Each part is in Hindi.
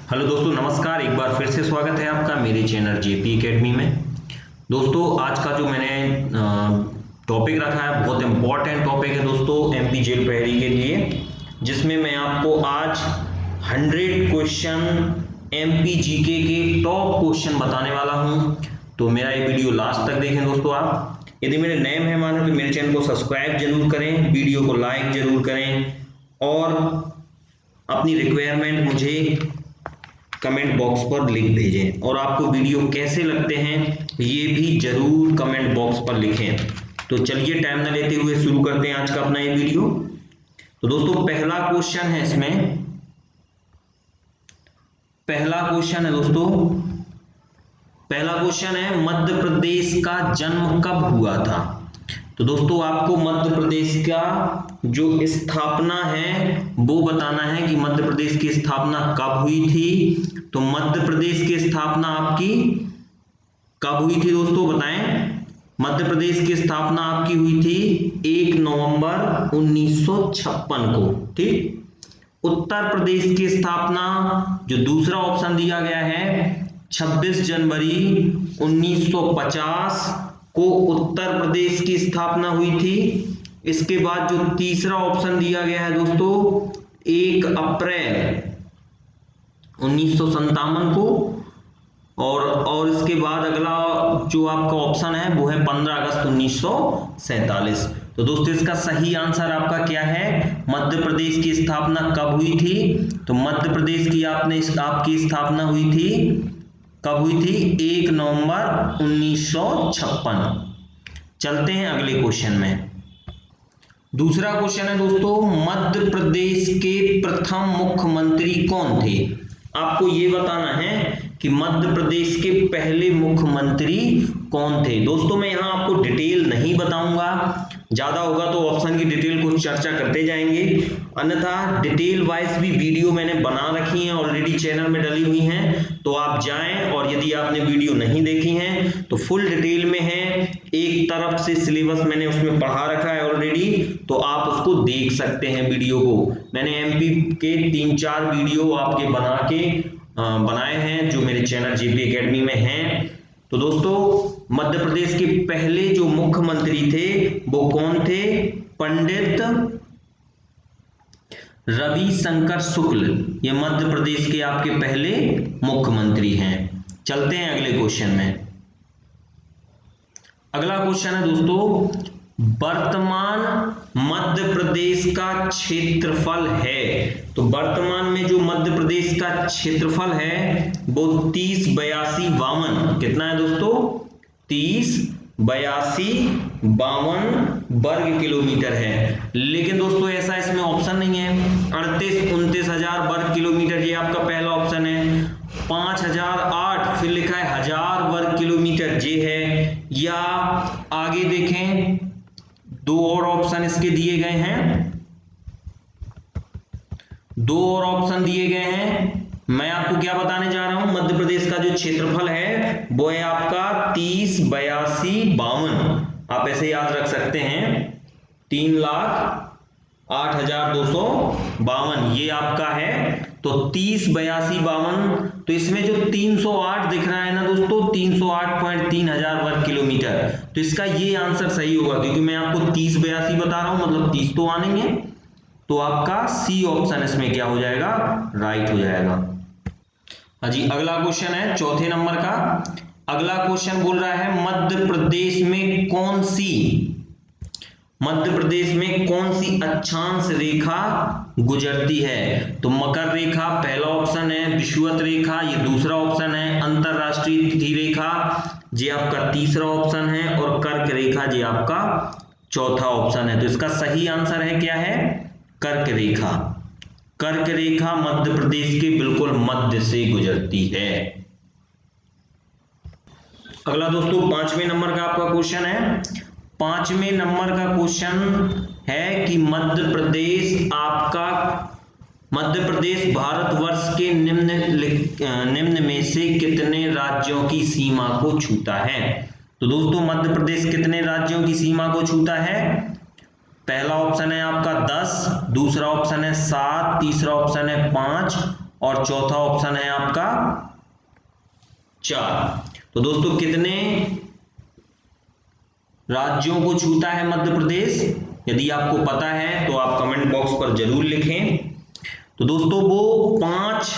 हेलो दोस्तों, नमस्कार। एक बार फिर से स्वागत है आपका मेरे चैनल जेपी एकेडमी में। दोस्तों, आज का जो मैंने टॉपिक रखा है बहुत इंपॉर्टेंट टॉपिक है दोस्तों, एमपी जेल प्रहरी के लिए, जिसमें मैं आपको आज 100 क्वेश्चन एमपी जीके के टॉप क्वेश्चन बताने वाला हूं। तो मेरा ये वीडियो लास्ट तक देखें दोस्तों। आप यदि मेरे नए मेहमान हैं तो मेरे चैनल को सब्सक्राइब जरूर करें, वीडियो को लाइक जरूर करें और अपनी रिक्वायरमेंट मुझे कमेंट बॉक्स पर लिख भेजें। और आपको वीडियो कैसे लगते हैं ये भी जरूर कमेंट बॉक्स पर लिखें। तो चलिए टाइम ना लेते हुए शुरू करते हैं आज का अपना ये वीडियो। तो दोस्तों, पहला क्वेश्चन है इसमें, पहला क्वेश्चन है मध्य प्रदेश का जन्म कब हुआ था। तो दोस्तों, आपको मध्य प्रदेश का जो स्थापना है वो बताना है कि मध्य प्रदेश की स्थापना कब हुई थी। तो मध्य प्रदेश की स्थापना आपकी कब हुई थी दोस्तों, बताएं। मध्य प्रदेश की स्थापना आपकी हुई थी 1 नवंबर 1956 को, ठीक। उत्तर प्रदेश की स्थापना, जो दूसरा ऑप्शन दिया गया है, 26 जनवरी 1950 को उत्तर प्रदेश की स्थापना हुई थी। इसके बाद जो तीसरा ऑप्शन दिया गया है दोस्तों, 1 अप्रैल 1957 को, और इसके बाद अगला जो आपका ऑप्शन है वो है 15 अगस्त 1947। तो दोस्तों, इसका सही आंसर आपका क्या है, मध्य प्रदेश की स्थापना कब हुई थी। तो मध्य प्रदेश की आपकी स्थापना हुई थी, कब हुई थी, 1 नवंबर 1956। चलते हैं अगले क्वेश्चन में। दूसरा क्वेश्चन है दोस्तों, मध्य प्रदेश के प्रथम मुख्यमंत्री कौन थे। आपको ये बताना है कि मध्य प्रदेश के पहले मुख्यमंत्री कौन थे। दोस्तों, मैं यहां आपको डिटेल नहीं बताऊंगा, ज्यादा होगा तो ऑप्शन की डिटेल को चर्चा करते जाएंगे, अन्यथा डिटेल वाइज भी वीडियो मैंने बना रखी हैं, ऑलरेडी चैनल में डली हुई हैं। तो आप जाएं, और यदि आपने वीडियो नहीं देखी हैं तो फुल डिटेल में है, एक तरफ से सिलेबस मैंने उसमें पढ़ा रखा है ऑलरेडी, तो आप उसको देख सकते हैं वीडियो को। मैंने एमपी के 3-4 वीडियो आपके बनाए हैं जो मेरे चैनल जेपी एकेडमी में हैं। तो दोस्तों, मध्य प्रदेश के पहले जो मुख्यमंत्री थे वो कौन थे, पंडित रविशंकर शुक्ल, ये मध्य प्रदेश के आपके पहले मुख्यमंत्री हैं। चलते हैं अगले क्वेश्चन में। अगला क्वेश्चन है दोस्तों, वर्तमान मध्य प्रदेश का क्षेत्रफल है। तो वर्तमान में जो मध्य प्रदेश का क्षेत्रफल है वो 308252 कितना है दोस्तों, 308252 वर्ग किलोमीटर है। लेकिन दोस्तों, ऐसा इसमें ऑप्शन नहीं है। 38-29,000 वर्ग किलोमीटर ये आपका पहला ऑप्शन है। 5008 फिर लिखा है 1000 वर्ग किलोमीटर ये है, या आगे देखें 2 और ऑप्शन इसके दिए गए हैं, 2 और ऑप्शन दिए गए हैं। मैं आपको क्या बताने जा रहा हूं, मध्य प्रदेश का जो क्षेत्रफल है वो है आपका 308252। आप ऐसे याद रख सकते हैं, 3,08,252 ये आपका है। तो 308252, तो इसमें जो 308 दिख रहा है ना दोस्तों, 308.3000 वर्ग किलोमीटर, तो इसका ये आंसर सही होगा, क्योंकि मैं आपको 3082 बता रहा हूं, मतलब 30 तो आने हैं। तो आपका सी ऑप्शन इसमें क्या हो जाएगा, राइट हो जाएगा। हाँ जी, अगला क्वेश्चन है चौथे नंबर का। अगला क्वेश्चन बोल रहा है मध्य प्रदेश में कौन सी अक्षांश रेखा गुजरती है। तो मकर रेखा पहला ऑप्शन है, विषुवत रेखा ये दूसरा ऑप्शन है, अंतरराष्ट्रीय तिथि रेखा ये आपका तीसरा ऑप्शन है, और कर्क रेखा ये आपका चौथा ऑप्शन है। तो इसका सही आंसर है क्या है, कर्क रेखा। कर्क रेखा मध्य प्रदेश के बिल्कुल मध्य से गुजरती है। अगला दोस्तों 5वें नंबर का आपका क्वेश्चन है। 5वें नंबर का क्वेश्चन है कि मध्य प्रदेश भारतवर्ष के निम्न में से कितने राज्यों की सीमा को छूता है। तो दोस्तों, मध्य प्रदेश कितने राज्यों की सीमा को छूता है, पहला ऑप्शन है आपका 10, दूसरा ऑप्शन है 7, तीसरा ऑप्शन है 5, और चौथा ऑप्शन है आपका 4। तो दोस्तों कितने राज्यों को छूता है मध्य प्रदेश? यदि आपको पता है तो आप कमेंट बॉक्स पर जरूर लिखें। तो दोस्तों वो 5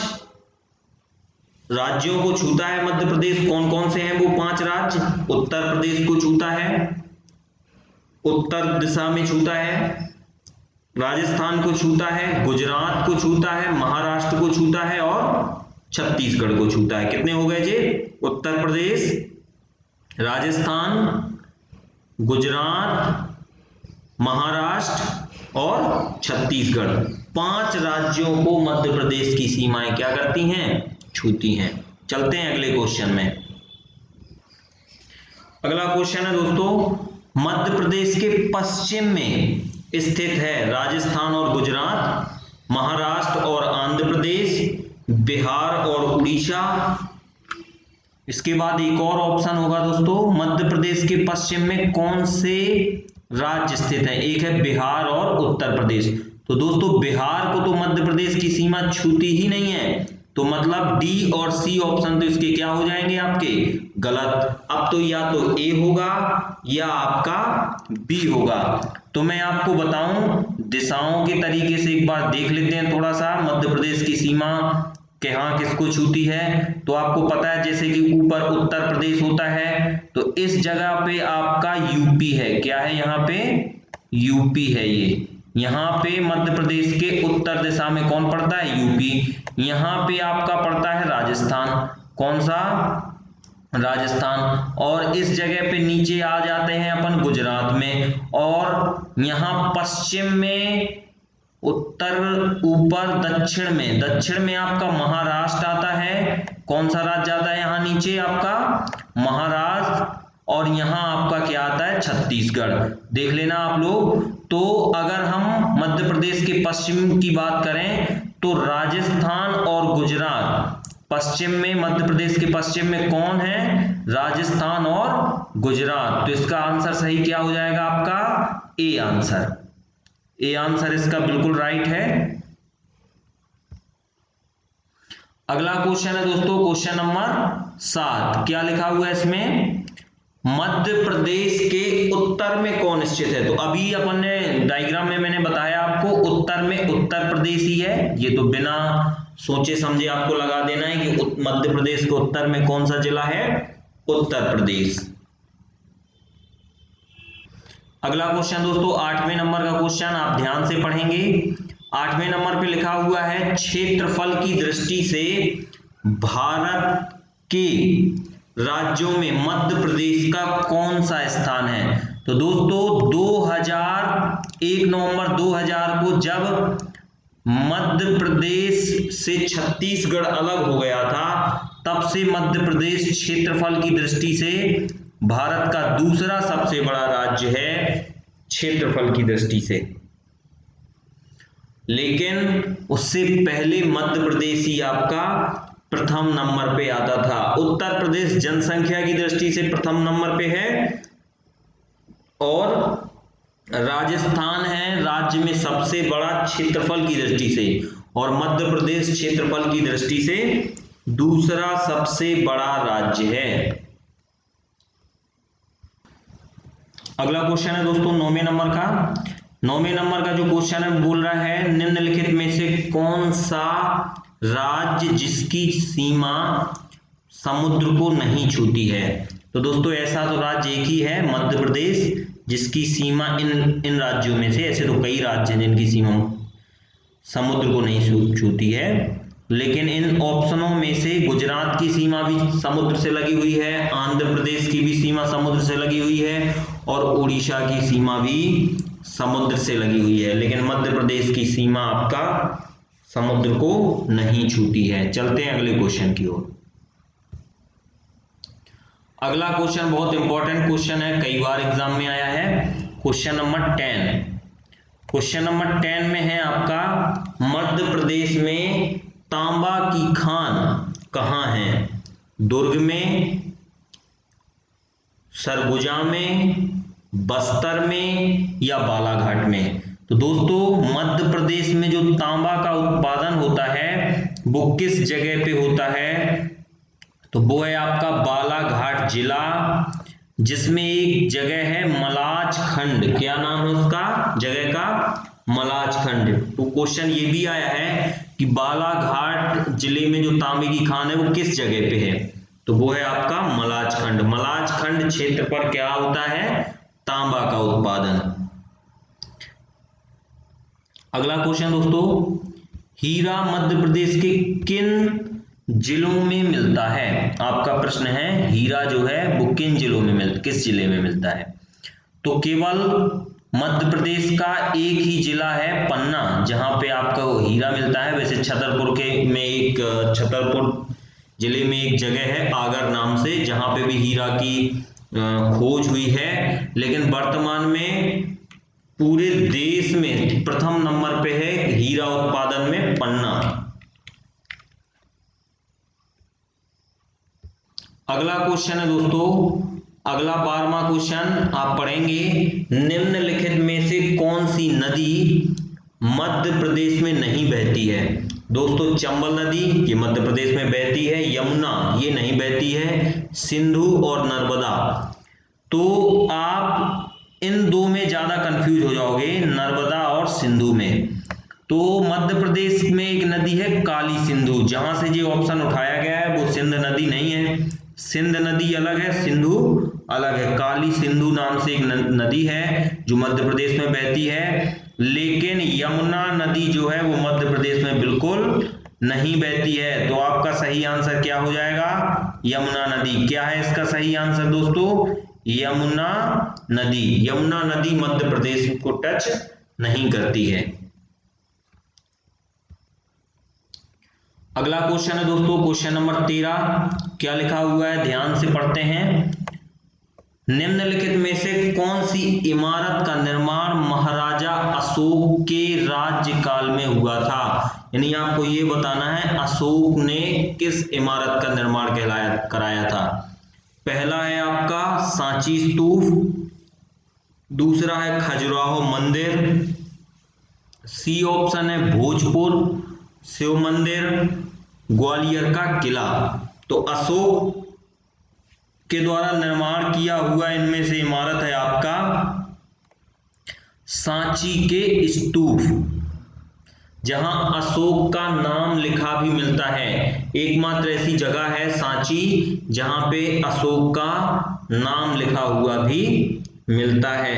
राज्यों को छूता है मध्य प्रदेश। कौन कौन से हैं वो 5 राज्य? उत्तर प्रदेश को छूता है, उत्तर दिशा में छूता है, राजस्थान को छूता है, गुजरात को छूता है, महाराष्ट्र को छूता है और छत्तीसगढ़ को छूता है। कितने हो गए जी? उत्तर प्रदेश, राजस्थान, गुजरात, महाराष्ट्र और छत्तीसगढ़, 5 राज्यों को मध्य प्रदेश की सीमाएं क्या करती हैं? छूती हैं। चलते हैं अगले क्वेश्चन में। अगला क्वेश्चन है दोस्तों, मध्य प्रदेश के पश्चिम में स्थित है राजस्थान और गुजरात, महाराष्ट्र और आंध्र प्रदेश, बिहार और उड़ीसा। इसके बाद एक और ऑप्शन होगा दोस्तों, मध्य प्रदेश के पश्चिम में कौन से राज्य स्थित है? एक है बिहार और उत्तर प्रदेश। तो दोस्तों बिहार को तो मध्य प्रदेश की सीमा छूती ही नहीं है, तो मतलब डी और सी ऑप्शन तो इसके क्या हो जाएंगे आपके? गलत। अब तो या तो ए होगा या आपका बी होगा। तो मैं आपको बताऊं, दिशाओं के तरीके से एक बार देख लेते हैं थोड़ा सा, मध्य प्रदेश की सीमा कहाँ किसको छूती है। तो आपको पता है जैसे कि ऊपर उत्तर प्रदेश होता है, तो इस जगह पे आपका यूपी है। क्या है यहाँ पे? यूपी है। ये यहाँ पे मध्य प्रदेश के उत्तर दिशा में कौन पड़ता है? यूपी। यहाँ पे आपका पड़ता है राजस्थान। कौन सा? राजस्थान। और इस जगह पे नीचे आ जाते हैं अपन गुजरात में, और यहाँ पश्चिम में, उत्तर, ऊपर, दक्षिण में आपका महाराष्ट्र आता है। कौन सा राज्य आता है यहाँ नीचे? आपका महाराष्ट्र। और यहाँ आपका क्या आता है? छत्तीसगढ़। देख लेना आप लोग। तो अगर हम मध्य प्रदेश के पश्चिम की बात करें तो राजस्थान और गुजरात पश्चिम में, मध्य प्रदेश के पश्चिम में कौन है? राजस्थान और गुजरात। तो इसका आंसर सही क्या हो जाएगा आपका? A answer. ए आंसर इसका बिल्कुल राइट है। अगला क्वेश्चन है दोस्तों, क्वेश्चन नंबर 7। क्या लिखा हुआ है इसमें? मध्य प्रदेश के उत्तर में कौन स्थित है? तो अभी अपन ने डायग्राम में मैंने बताया आपको, उत्तर में उत्तर प्रदेश ही है। ये तो बिना सोचे समझे आपको लगा देना है कि मध्य प्रदेश के उत्तर में कौन सा जिला है? उत्तर प्रदेश। अगला क्वेश्चन दोस्तों 8वें नंबर का क्वेश्चन, आप ध्यान से पढ़ेंगे। 8वें नंबर पे लिखा हुआ है, क्षेत्रफल की दृष्टि से भारत के राज्यों में मध्य प्रदेश का कौन सा स्थान है? तो दोस्तों 1 नवंबर 2000 को जब मध्य प्रदेश से छत्तीसगढ़ अलग हो गया था, तब से मध्य प्रदेश क्षेत्रफल की दृष्टि से भारत का दूसरा सबसे बड़ा राज्य है क्षेत्रफल की दृष्टि से। लेकिन उससे पहले मध्य प्रदेश ही आपका प्रथम नंबर पे आता था। उत्तर प्रदेश जनसंख्या की दृष्टि से प्रथम नंबर पे है, और राजस्थान है राज्य में सबसे बड़ा क्षेत्रफल की दृष्टि से, और मध्य प्रदेश क्षेत्रफल की दृष्टि से दूसरा सबसे बड़ा राज्य है। अगला क्वेश्चन है दोस्तों 9वें नंबर का। 9वें नंबर का जो क्वेश्चन है बोल रहा है, निम्नलिखित में से कौन सा राज्य जिसकी सीमा समुद्र को नहीं छूती है? तो दोस्तों ऐसा तो राज्य एक ही है, मध्य प्रदेश, जिसकी सीमा इन राज्यों में से, ऐसे तो कई राज्य हैं जिनकी सीमा समुद्र को नहीं छूती है, लेकिन इन ऑप्शनों में से गुजरात की सीमा भी समुद्र से लगी हुई है, आंध्र प्रदेश की भी सीमा समुद्र से लगी हुई है, और उड़ीसा की सीमा भी समुद्र से लगी हुई है, लेकिन मध्य प्रदेश की सीमा आपका समुद्र को नहीं छूती है। चलते हैं अगले क्वेश्चन की ओर। अगला क्वेश्चन बहुत इंपॉर्टेंट क्वेश्चन है, कई बार एग्जाम में आया है। Question number 10। क्वेश्चन नंबर 10 में है आपका, मध्य प्रदेश में तांबा की खान कहाँ है? दुर्ग में, सरगुजा में, बस्तर में या बालाघाट में? तो दोस्तों मध्य प्रदेश में जो तांबा का उत्पादन होता है वो किस जगह पे होता है? तो वो है आपका बालाघाट जिला, जिसमें एक जगह है मलाज खंड। क्या नाम है उसका जगह का? मलाज खंड। तो क्वेश्चन ये भी आया है कि बालाघाट जिले में जो तांबे की खान है वो किस जगह पे है? तो वो है आपका मलाज खंड। मलाज खंड क्षेत्र पर क्या होता है? तांबा का उत्पादन। अगला क्वेश्चन दोस्तों, हीरा मध्य प्रदेश के किन जिलों में मिलता है? आपका प्रश्न है हीरा जो है वो किन जिलों में किस जिले में मिलता है? तो केवल मध्य प्रदेश का एक ही जिला है पन्ना, जहां पे आपका हीरा मिलता है। वैसे छतरपुर जिले में एक जगह है आगर नाम से, जहां पे भी हीरा की खोज हुई है, लेकिन वर्तमान में पूरे देश में प्रथम नंबर पे है हीरा उत्पादन में पन्ना। अगला क्वेश्चन है दोस्तों, अगला 12वां क्वेश्चन आप पढ़ेंगे, निम्नलिखित में से कौन सी नदी मध्य प्रदेश में नहीं बहती है? दोस्तों चंबल नदी ये मध्य प्रदेश में बहती है, यमुना ये नहीं बहती है, सिंधु और नर्मदा। तो आप इन दो में ज्यादा कंफ्यूज हो जाओगे, नर्मदा और सिंधु में। तो मध्य प्रदेश में एक नदी है काली सिंधु, जहां से ये ऑप्शन उठाया गया है वो सिंध नदी नहीं है। सिंध नदी अलग है, सिंधु अलग है। काली सिंधु नाम से एक नदी है जो मध्य प्रदेश में बहती है, लेकिन यमुना नदी जो है वो मध्य प्रदेश में बिल्कुल नहीं बहती है। तो आपका सही आंसर क्या हो जाएगा? यमुना नदी। क्या है इसका सही आंसर दोस्तों? यमुना नदी। यमुना नदी मध्य प्रदेश को टच नहीं करती है। अगला क्वेश्चन है दोस्तों क्वेश्चन नंबर 13। क्या लिखा हुआ है ध्यान से पढ़ते हैं। निम्नलिखित में से कौन सी इमारत का निर्माण महाराजा अशोक के राज्यकाल में हुआ था? यानी आपको ये बताना है अशोक ने किस इमारत का निर्माण कराया था। पहला है आपका सांची स्तूप, दूसरा है खजुराहो मंदिर, सी ऑप्शन है भोजपुर शिव मंदिर, ग्वालियर का किला। तो अशोक के द्वारा निर्माण किया हुआ इनमें से इमारत है आपका सांची के स्तूप, जहां अशोक का नाम लिखा भी मिलता है। एकमात्र ऐसी जगह है सांची जहां पे अशोक का नाम लिखा हुआ भी मिलता है।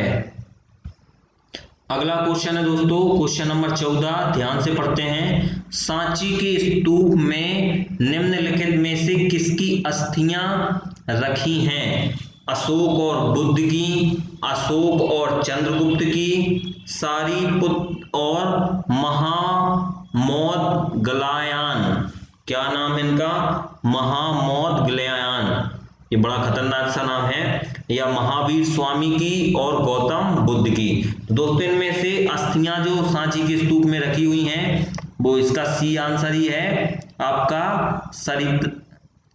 अगला क्वेश्चन है दोस्तों क्वेश्चन नंबर 14, ध्यान से पढ़ते हैं। सांची के स्तूप में निम्नलिखित में से किसकी अस्थियां रखी हैं? अशोक और बुद्ध की, अशोक और चंद्रगुप्त की, सारीपुत्र और महामौदगलायन। क्या नाम है इनका? महामौदगलायन। ये बड़ा खतरनाक सा नाम है। या महावीर स्वामी की और गौतम बुद्ध की। तो दोस्तों इनमें से अस्थियां जो सांची के स्तूप में रखी हुई हैं वो इसका सी आंसर ही है आपका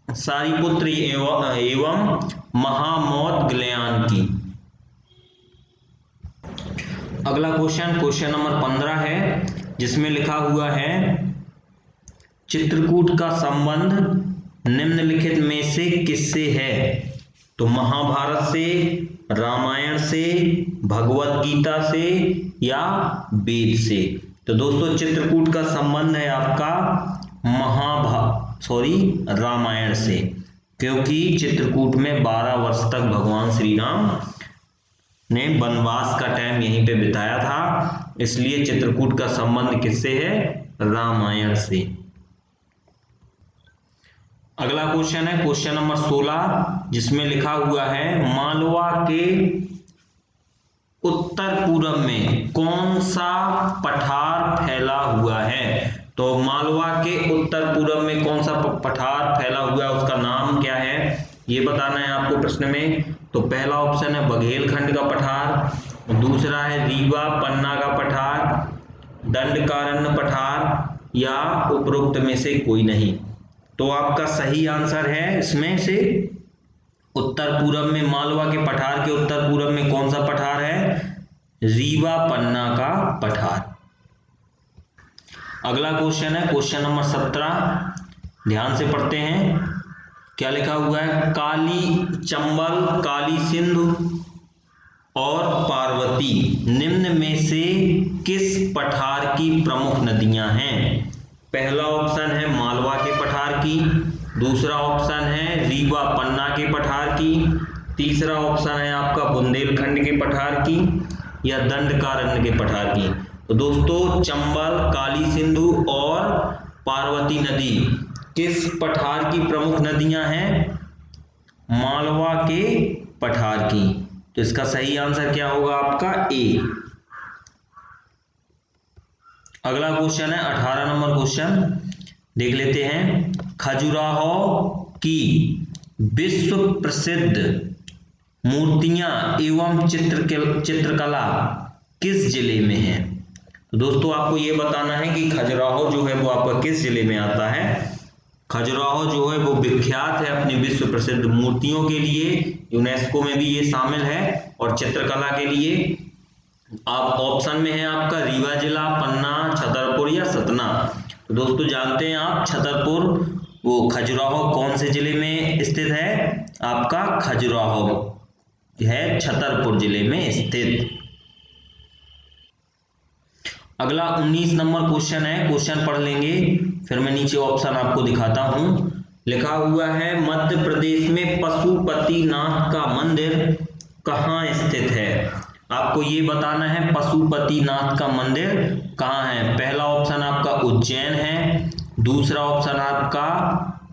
सारीपुत्र एवं महामौदगलायन की। अगला क्वेश्चन नंबर 15 है, जिसमें लिखा हुआ है चित्रकूट का संबंध निम्नलिखित में से किससे है? तो महाभारत से, रामायण से, भगवत गीता से या वेद से। तो दोस्तों चित्रकूट का संबंध है आपका रामायण से, क्योंकि चित्रकूट में 12 वर्ष तक भगवान श्री राम ने वनवास का टाइम यहीं पे बिताया था, इसलिए चित्रकूट का संबंध किससे है? रामायण से। अगला क्वेश्चन है क्वेश्चन नंबर 16, जिसमें लिखा हुआ है मालवा के उत्तर पूर्व में कौन सा पठार फैला हुआ है? तो मालवा के उत्तर पूर्व में कौन सा पठार फैला हुआ है, उसका नाम क्या है, ये बताना है आपको प्रश्न में। तो पहला ऑप्शन है बघेलखंड का पठार, दूसरा है रीवा पन्ना का पठार, दंडकारण्य पठार या उपरोक्त में से कोई नहीं। तो आपका सही आंसर है इसमें से उत्तर पूर्व में, मालवा के पठार के उत्तर पूर्व में कौन सा पठार है? रीवा पन्ना का पठार। अगला क्वेश्चन है क्वेश्चन नंबर 17, ध्यान से पढ़ते हैं। क्या लिखा हुआ है? काली, चंबल, काली सिंधु और पार्वती निम्न में से किस पठार की प्रमुख नदियां हैं? पहला ऑप्शन है मालवा के पठार की, दूसरा ऑप्शन है रीवा पन्ना के पठार की, तीसरा ऑप्शन है आपका बुंदेलखंड के पठार की या दंडकारण्य के पठार की। तो दोस्तों चंबल, काली सिंधु और पार्वती नदी किस पठार की प्रमुख नदियां हैं? मालवा के पठार की। तो इसका सही आंसर क्या होगा आपका? ए। अगला क्वेश्चन है 18 नंबर क्वेश्चन, देख लेते हैं। खजुराहो की विश्व प्रसिद्ध मूर्तियां एवं चित्रकला किस जिले में है? तो दोस्तों आपको ये बताना है कि खजुराहो जो है वो आपका किस जिले में आता है। खजुराहो जो है वो विख्यात है अपनी विश्व प्रसिद्ध मूर्तियों के लिए, यूनेस्को में भी ये शामिल है, और चित्रकला के लिए। आप ऑप्शन में है आपका रीवा जिला, पन्ना, छतरपुर या सतना। तो दोस्तों जानते हैं आप छतरपुर, वो खजुराहो कौन से जिले में स्थित है? आपका खजुराहो है छतरपुर जिले में स्थित। अगला 19 नंबर क्वेश्चन है, क्वेश्चन पढ़ लेंगे फिर मैं नीचे ऑप्शन आपको दिखाता हूं। लिखा हुआ है मध्य प्रदेश में पशुपतिनाथ का मंदिर कहाँ स्थित है? आपको ये बताना है पशुपतिनाथ का मंदिर कहाँ है। पहला ऑप्शन आपका उज्जैन है, दूसरा ऑप्शन आपका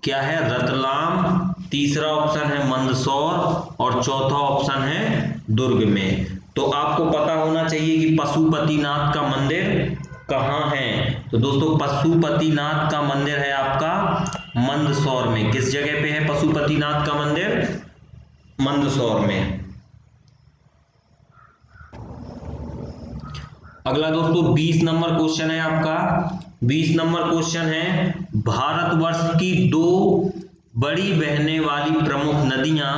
क्या है? रतलाम, तीसरा ऑप्शन है मंदसौर और चौथा ऑप्शन है दुर्ग में। तो आपको पता होना चाहिए कि पशुपतिनाथ का मंदिर कहाँ है। तो दोस्तों पशुपतिनाथ का मंदिर है आपका मंदसौर में। किस जगह पे है पशुपतिनाथ का मंदिर? मंदसौर में। अगला दोस्तों 20 नंबर क्वेश्चन है आपका। 20 नंबर क्वेश्चन है भारतवर्ष की 2 बड़ी बहने वाली प्रमुख नदियां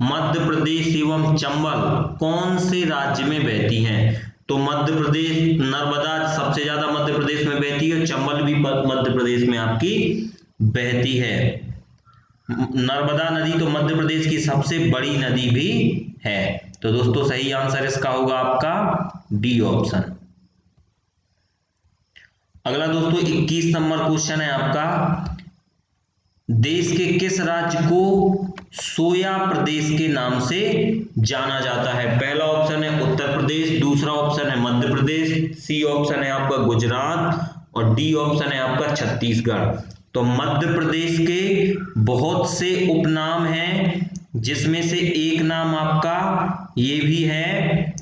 मध्य प्रदेश एवं चंबल कौन से राज्य में बहती हैं? तो मध्य प्रदेश, नर्मदा सबसे ज्यादा मध्य प्रदेश में बहती है, चंबल भी मध्य प्रदेश में आपकी बहती है। नर्मदा नदी तो मध्य प्रदेश की सबसे बड़ी नदी भी है। तो दोस्तों सही आंसर इसका होगा आपका डी ऑप्शन। अगला दोस्तों 21 नंबर क्वेश्चन है आपका। देश के किस राज्य को सोया प्रदेश के नाम से जाना जाता है? पहला ऑप्शन है उत्तर प्रदेश, दूसरा ऑप्शन है मध्य प्रदेश, सी ऑप्शन है आपका गुजरात और डी ऑप्शन है आपका छत्तीसगढ़। तो मध्य प्रदेश के बहुत से उपनाम हैं, जिसमें से एक नाम आपका ये भी है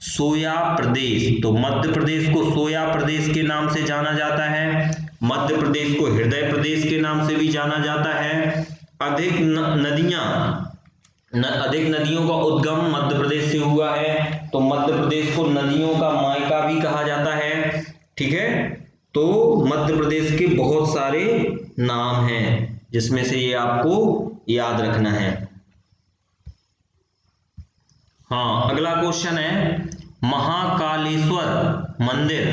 सोया प्रदेश। तो मध्य प्रदेश को सोया प्रदेश के नाम से जाना जाता है, मध्य प्रदेश को हृदय प्रदेश के नाम से भी जाना जाता है। अधिक नदियों का उद्गम मध्य प्रदेश से हुआ है, तो मध्य प्रदेश को नदियों का मायका भी कहा जाता है। ठीक है, तो मध्य प्रदेश के बहुत सारे नाम हैं, जिसमें से ये आपको याद रखना है। हाँ, अगला क्वेश्चन है महाकालेश्वर मंदिर।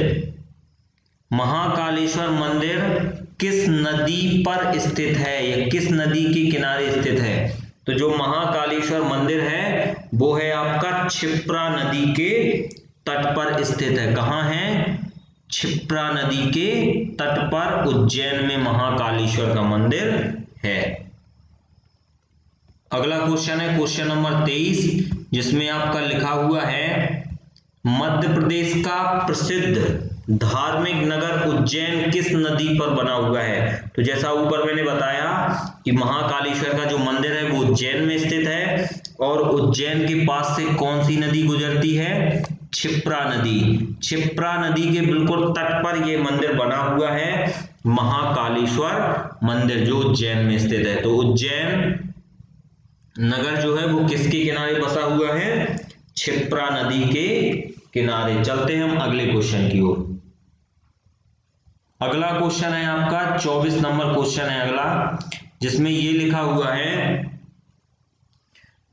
महाकालेश्वर मंदिर किस नदी पर स्थित है या किस नदी के किनारे स्थित है? तो जो महाकालेश्वर मंदिर है वो है आपका क्षिप्रा नदी के तट पर स्थित है। कहाँ है? क्षिप्रा नदी के तट पर उज्जैन में महाकालेश्वर का मंदिर है। अगला क्वेश्चन है क्वेश्चन नंबर 23, जिसमें आपका लिखा हुआ है मध्य प्रदेश का प्रसिद्ध धार्मिक नगर उज्जैन किस नदी पर बना हुआ है? तो जैसा ऊपर मैंने बताया कि महाकालेश्वर का जो मंदिर है वो उज्जैन में स्थित है, और उज्जैन के पास से कौन सी नदी गुजरती है? क्षिप्रा नदी। क्षिप्रा नदी के बिल्कुल तट पर यह मंदिर बना हुआ है, महाकालेश्वर मंदिर, जो उज्जैन में स्थित है। तो उज्जैन नगर जो है वो किसके किनारे बसा हुआ है? क्षिप्रा नदी के किनारे। चलते हैं हम अगले क्वेश्चन की ओर। अगला क्वेश्चन है आपका 24 नंबर क्वेश्चन है अगला, जिसमें ये लिखा हुआ है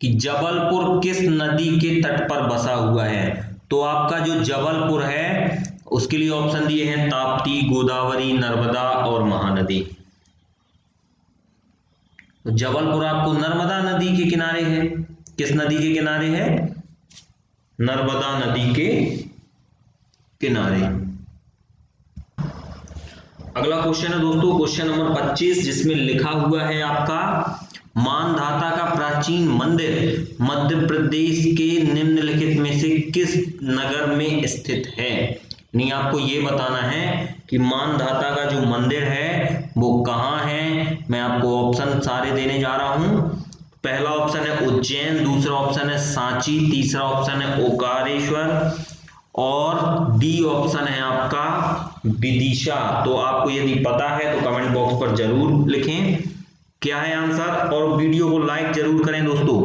कि जबलपुर किस नदी के तट पर बसा हुआ है? तो आपका जो जबलपुर है उसके लिए ऑप्शन दिए हैं ताप्ती, गोदावरी, नर्मदा और महानदी। तो जबलपुर आपको नर्मदा नदी के किनारे है। किस नदी के किनारे है? नर्मदा नदी के किनारे। अगला क्वेश्चन है दोस्तों क्वेश्चन नंबर 25, जिसमें लिखा हुआ है आपका मानधाता का प्राचीन मंदिर मध्य प्रदेश के निम्नलिखित में से किस नगर में स्थित है। नहीं, आपको ये बताना है कि मानधाता का जो मंदिर है वो कहाँ है। मैं आपको ऑप्शन सारे देने जा रहा हूं। पहला ऑप्शन है उज्जैन, दूसरा ऑप्शन है सांची, तीसरा ऑप्शन है ओकारेश्वर और डी ऑप्शन है आपका विदिशा। तो आपको यदि पता है तो कमेंट बॉक्स पर जरूर लिखें क्या है आंसर, और वीडियो को लाइक जरूर करें दोस्तों।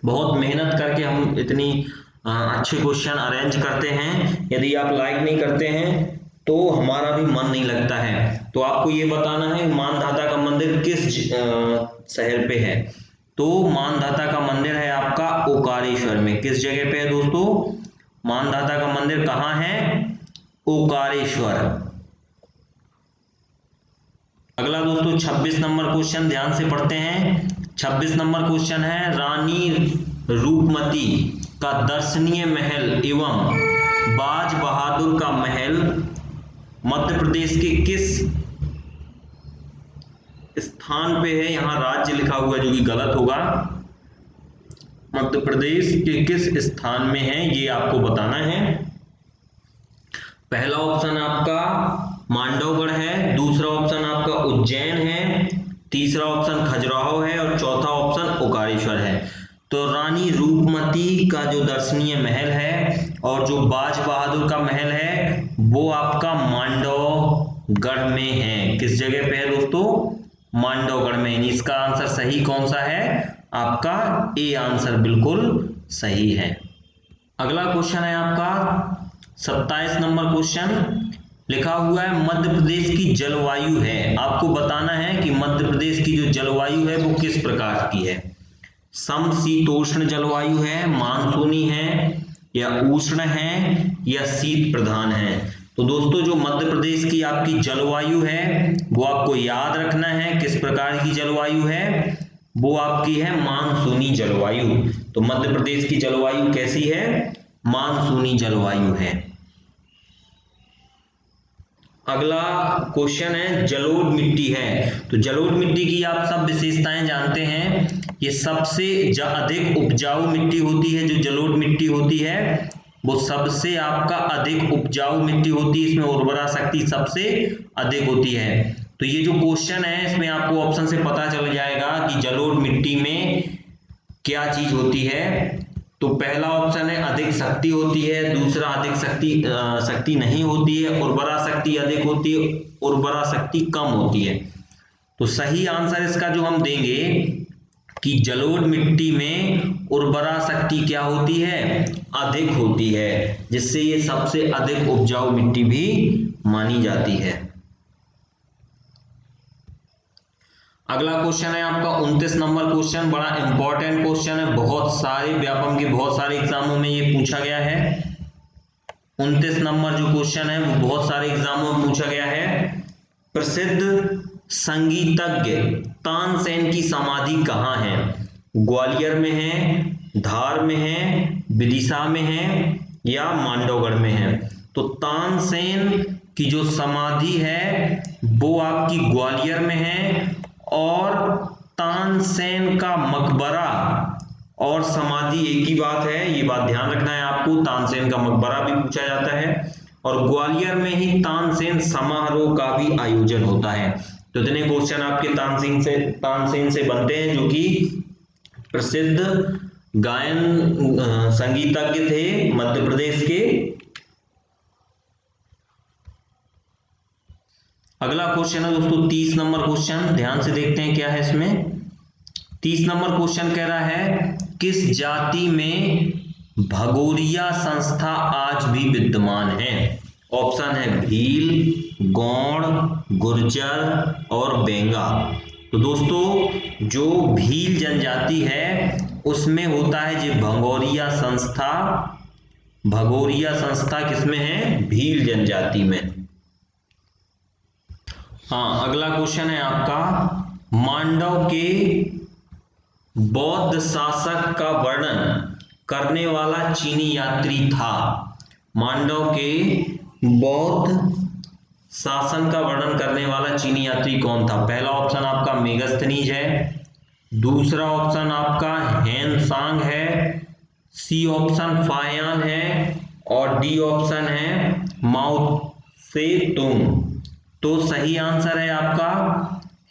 बहुत मेहनत करके हम इतनी अच्छे क्वेश्चन अरेंज करते हैं, यदि आप लाइक नहीं करते हैं तो हमारा भी मन नहीं लगता है। तो आपको ये बताना है मानधाता का मंदिर किस शहर पे है। तो मानधाता का मंदिर है आपका ओकारेश्वर में। किस जगह पे है दोस्तों? मानधाता का मंदिर कहाँ है? ओकारेश्वर। अगला दोस्तों 26 नंबर क्वेश्चन ध्यान से पढ़ते हैं। 26 नंबर क्वेश्चन है रानी रूपमती का दर्शनीय महल एवं बाज बहादुर का महल मध्य प्रदेश के किस स्थान पे है। यहां राज्य लिखा हुआ है जो कि गलत होगा। मध्य प्रदेश के किस स्थान में है ये आपको बताना है। पहला ऑप्शन आपका मांडवगढ़ है, दूसरा ऑप्शन आपका उज्जैन है, तीसरा ऑप्शन खजुराहो है और चौथा ऑप्शन ओकारेश्वर है। तो रानी रूपमती का जो दर्शनीय महल है और जो बाज बहादुर का महल है वो आपका मांडवगढ़ में है। किस जगह पे है दोस्तों? मांडवगढ़ में। इसका आंसर सही कौन सा है? आपका ए आंसर बिल्कुल सही है। अगला क्वेश्चन है आपका 27 नंबर क्वेश्चन। लिखा हुआ है मध्य प्रदेश की जलवायु है। आपको बताना है कि मध्य प्रदेश की जो जलवायु है वो किस प्रकार की है। समशीतोष्ण जलवायु है, मानसूनी है, या उष्ण है, या शीत प्रधान है। तो दोस्तों जो मध्य प्रदेश की आपकी जलवायु है वो आपको याद रखना है किस प्रकार की जलवायु है। वो आपकी है मानसूनी जलवायु। तो मध्य प्रदेश की जलवायु कैसी है? मानसूनी जलवायु है। अगला क्वेश्चन है जलोढ़ मिट्टी है। तो जलोढ़ मिट्टी की आप सब विशेषताएं जानते हैं। ये सबसे अधिक उपजाऊ मिट्टी होती है। जो जलोढ़ मिट्टी होती है वो सबसे आपका अधिक उपजाऊ मिट्टी होती है। इसमें उर्वरा शक्ति सबसे अधिक होती है। तो ये जो क्वेश्चन है इसमें आपको ऑप्शन से पता चल जाएगा कि जलोढ़ मिट्टी में क्या चीज होती है। तो पहला ऑप्शन है अधिक शक्ति होती है, दूसरा अधिक शक्ति नहीं होती है, उर्वरा शक्ति अधिक होती है, उर्वरा शक्ति कम होती है। तो सही आंसर इसका जो हम देंगे कि जलोढ़ मिट्टी में उर्वरा शक्ति क्या होती है? अधिक होती है, जिससे ये सबसे अधिक उपजाऊ मिट्टी भी मानी जाती है। अगला क्वेश्चन है आपका 29 नंबर क्वेश्चन। बड़ा इंपॉर्टेंट क्वेश्चन है, बहुत सारे व्यापम के बहुत सारे एग्जामों में ये पूछा गया है। 29 नंबर जो क्वेश्चन है वो बहुत सारे एग्जामों में पूछा गया है। प्रसिद्ध संगीतज्ञ तानसेन की समाधि कहाँ है? ग्वालियर में है, धार में है, विदिशा में है, या मांडवगढ़ में है। तो तानसेन की जो समाधि है वो आपकी ग्वालियर में है, और तानसेन का मकबरा और समाधि एक ही बात है, ये बात ध्यान रखना है आपको। तानसेन का मकबरा भी पूछा जाता है और ग्वालियर में ही तानसेन समारोह का भी आयोजन होता है। तो इतने क्वेश्चन आपके तानसेन से बनते हैं, जो कि प्रसिद्ध गायन संगीतज्ञ थे मध्य प्रदेश के। अगला क्वेश्चन है दोस्तों 30 नंबर क्वेश्चन। ध्यान से देखते हैं क्या है इसमें। 30 नंबर क्वेश्चन कह रहा है किस जाति में भगोरिया संस्था आज भी विद्यमान है। ऑप्शन है भील, गौड़, गुर्जर और बेंगा। तो दोस्तों जो भील जनजाति है उसमें होता है जो भगोरिया संस्था भगोरिया संस्था किसमें है? भील जनजाति में। हाँ, अगला क्वेश्चन है आपका, मांडव के बौद्ध शासक का वर्णन करने वाला चीनी यात्री था। मांडव के बौद्ध शासन का वर्णन करने वाला चीनी यात्री कौन था? पहला ऑप्शन आपका मेगस्थनीज है, दूसरा ऑप्शन आपका हेनसांग है, सी ऑप्शन फाहियान है और डी ऑप्शन है माओ से तुंग। तो सही आंसर है आपका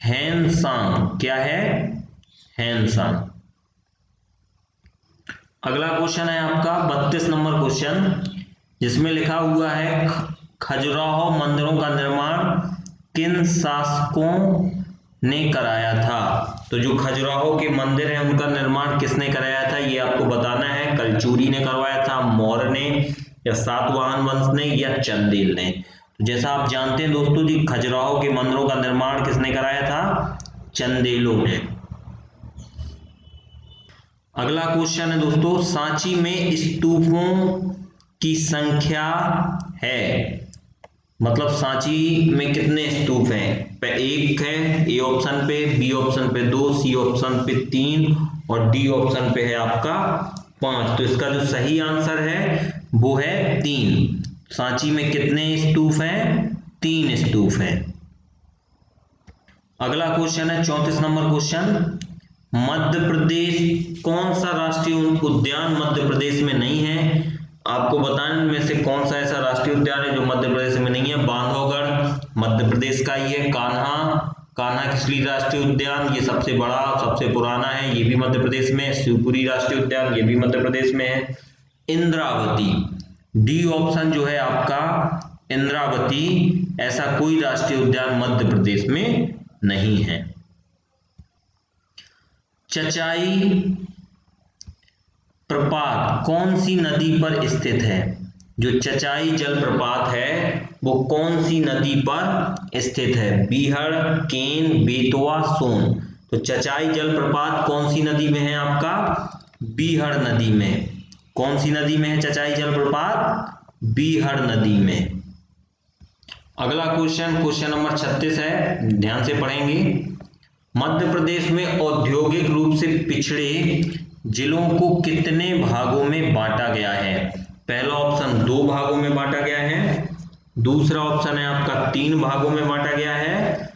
हेनसांग। क्या है? हेनसांग। अगला क्वेश्चन है आपका 32 नंबर क्वेश्चन, जिसमें लिखा हुआ है खजुराहो मंदिरों का निर्माण किन शासकों ने कराया था? तो जो खजुराहो के मंदिर हैं उनका निर्माण किसने कराया था ये आपको बताना है। कलचुरी ने करवाया था, मौर्य ने, या सातवाहन वंश ने, या चंदेल ने। तो जैसा आप जानते हैं दोस्तों जी, खजुराहो के मंदिरों का निर्माण किसने कराया था? चंदेलों ने। अगला क्वेश्चन है दोस्तों, सांची में स्तूपों की संख्या है, मतलब सांची में कितने स्तूप हैं? एक है ए ऑप्शन पे, बी ऑप्शन पे 2, सी ऑप्शन पे 3 और डी ऑप्शन पे है आपका 5। तो इसका जो सही आंसर है वो है 3। सांची में कितने स्तूप हैं? 3 स्तूप हैं। अगला क्वेश्चन है 34 नंबर क्वेश्चन, मध्य प्रदेश, कौन सा राष्ट्रीय उद्यान मध्य प्रदेश में नहीं है? आपको बताने में से कौन सा ऐसा राष्ट्रीय उद्यान है जो मध्य प्रदेश में नहीं है? बांधवगढ़ मध्य प्रदेश का ही है, कान्हा किसली राष्ट्रीय उद्यान, ये सबसे बड़ा सबसे पुराना है, ये भी मध्य प्रदेश में है, शिवपुरी राष्ट्रीय उद्यान ये भी मध्य प्रदेश में है, इंद्रावती, डी ऑप्शन जो है आपका इंद्रावती, ऐसा कोई राष्ट्रीय उद्यान मध्य प्रदेश में नहीं है। चचाई प्रपात कौन सी नदी पर स्थित है? जो चचाई जलप्रपात है वो कौन सी नदी पर स्थित है? बीहड़, केन, बेतवा, सोन। तो चचाई जलप्रपात कौन सी नदी में है आपका? बीहड़ नदी में। कौन सी नदी में है चचाई जलप्रपात? बीहड़ नदी में। अगला क्वेश्चन नंबर 36 है, ध्यान से पढ़ेंगे। मध्य प्रदेश में औद्योगिक रूप से पिछड़े जिलों को कितने भागों में बांटा गया है? पहला ऑप्शन 2 भागों में बांटा गया है, दूसरा ऑप्शन है आपका 3 भागों में बांटा गया है,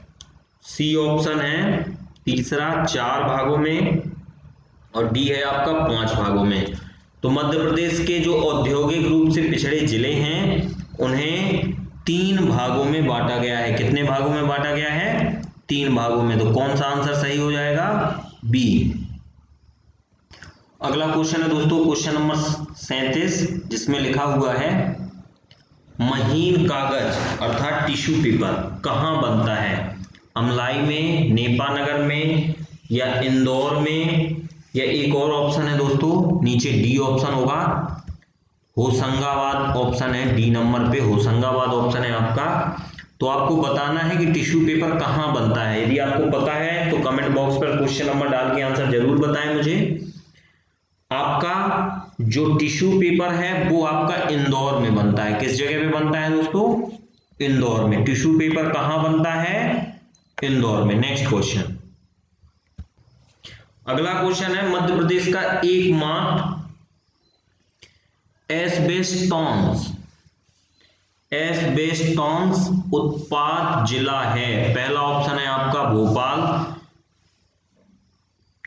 सी ऑप्शन है तीसरा 4 भागों में और डी है आपका 5 भागों में। तो मध्य प्रदेश के जो औद्योगिक रूप से पिछड़े जिले हैं उन्हें 3 भागों में बांटा गया है। कितने भागों में बांटा गया है? 3 भागों में। तो कौन सा आंसर सही हो जाएगा? बी। अगला क्वेश्चन है दोस्तों क्वेश्चन नंबर 37, जिसमें लिखा हुआ है महीन कागज अर्थात टिश्यू पेपर कहाँ बनता है? अमलाई में, नेपानगर में, या इंदौर में, या एक और ऑप्शन है दोस्तों नीचे डी ऑप्शन होगा, होशंगाबाद ऑप्शन है डी नंबर पे, होशंगाबाद ऑप्शन है आपका। तो आपको बताना है कि टिश्यू पेपर कहाँ बनता है। यदि आपको पता है तो कमेंट बॉक्स पर क्वेश्चन नंबर डाल के आंसर जरूर बताएं मुझे। आपका जो टिश्यू पेपर है वो आपका इंदौर में बनता है। किस जगह पे बनता है दोस्तों? इंदौर में। टिश्यू पेपर कहाँ बनता है? इंदौर में। Next question. अगला क्वेश्चन है मध्य प्रदेश का एकमात्र एस्बेस्टॉन्स उत्पाद जिला है। पहला ऑप्शन है आपका भोपाल,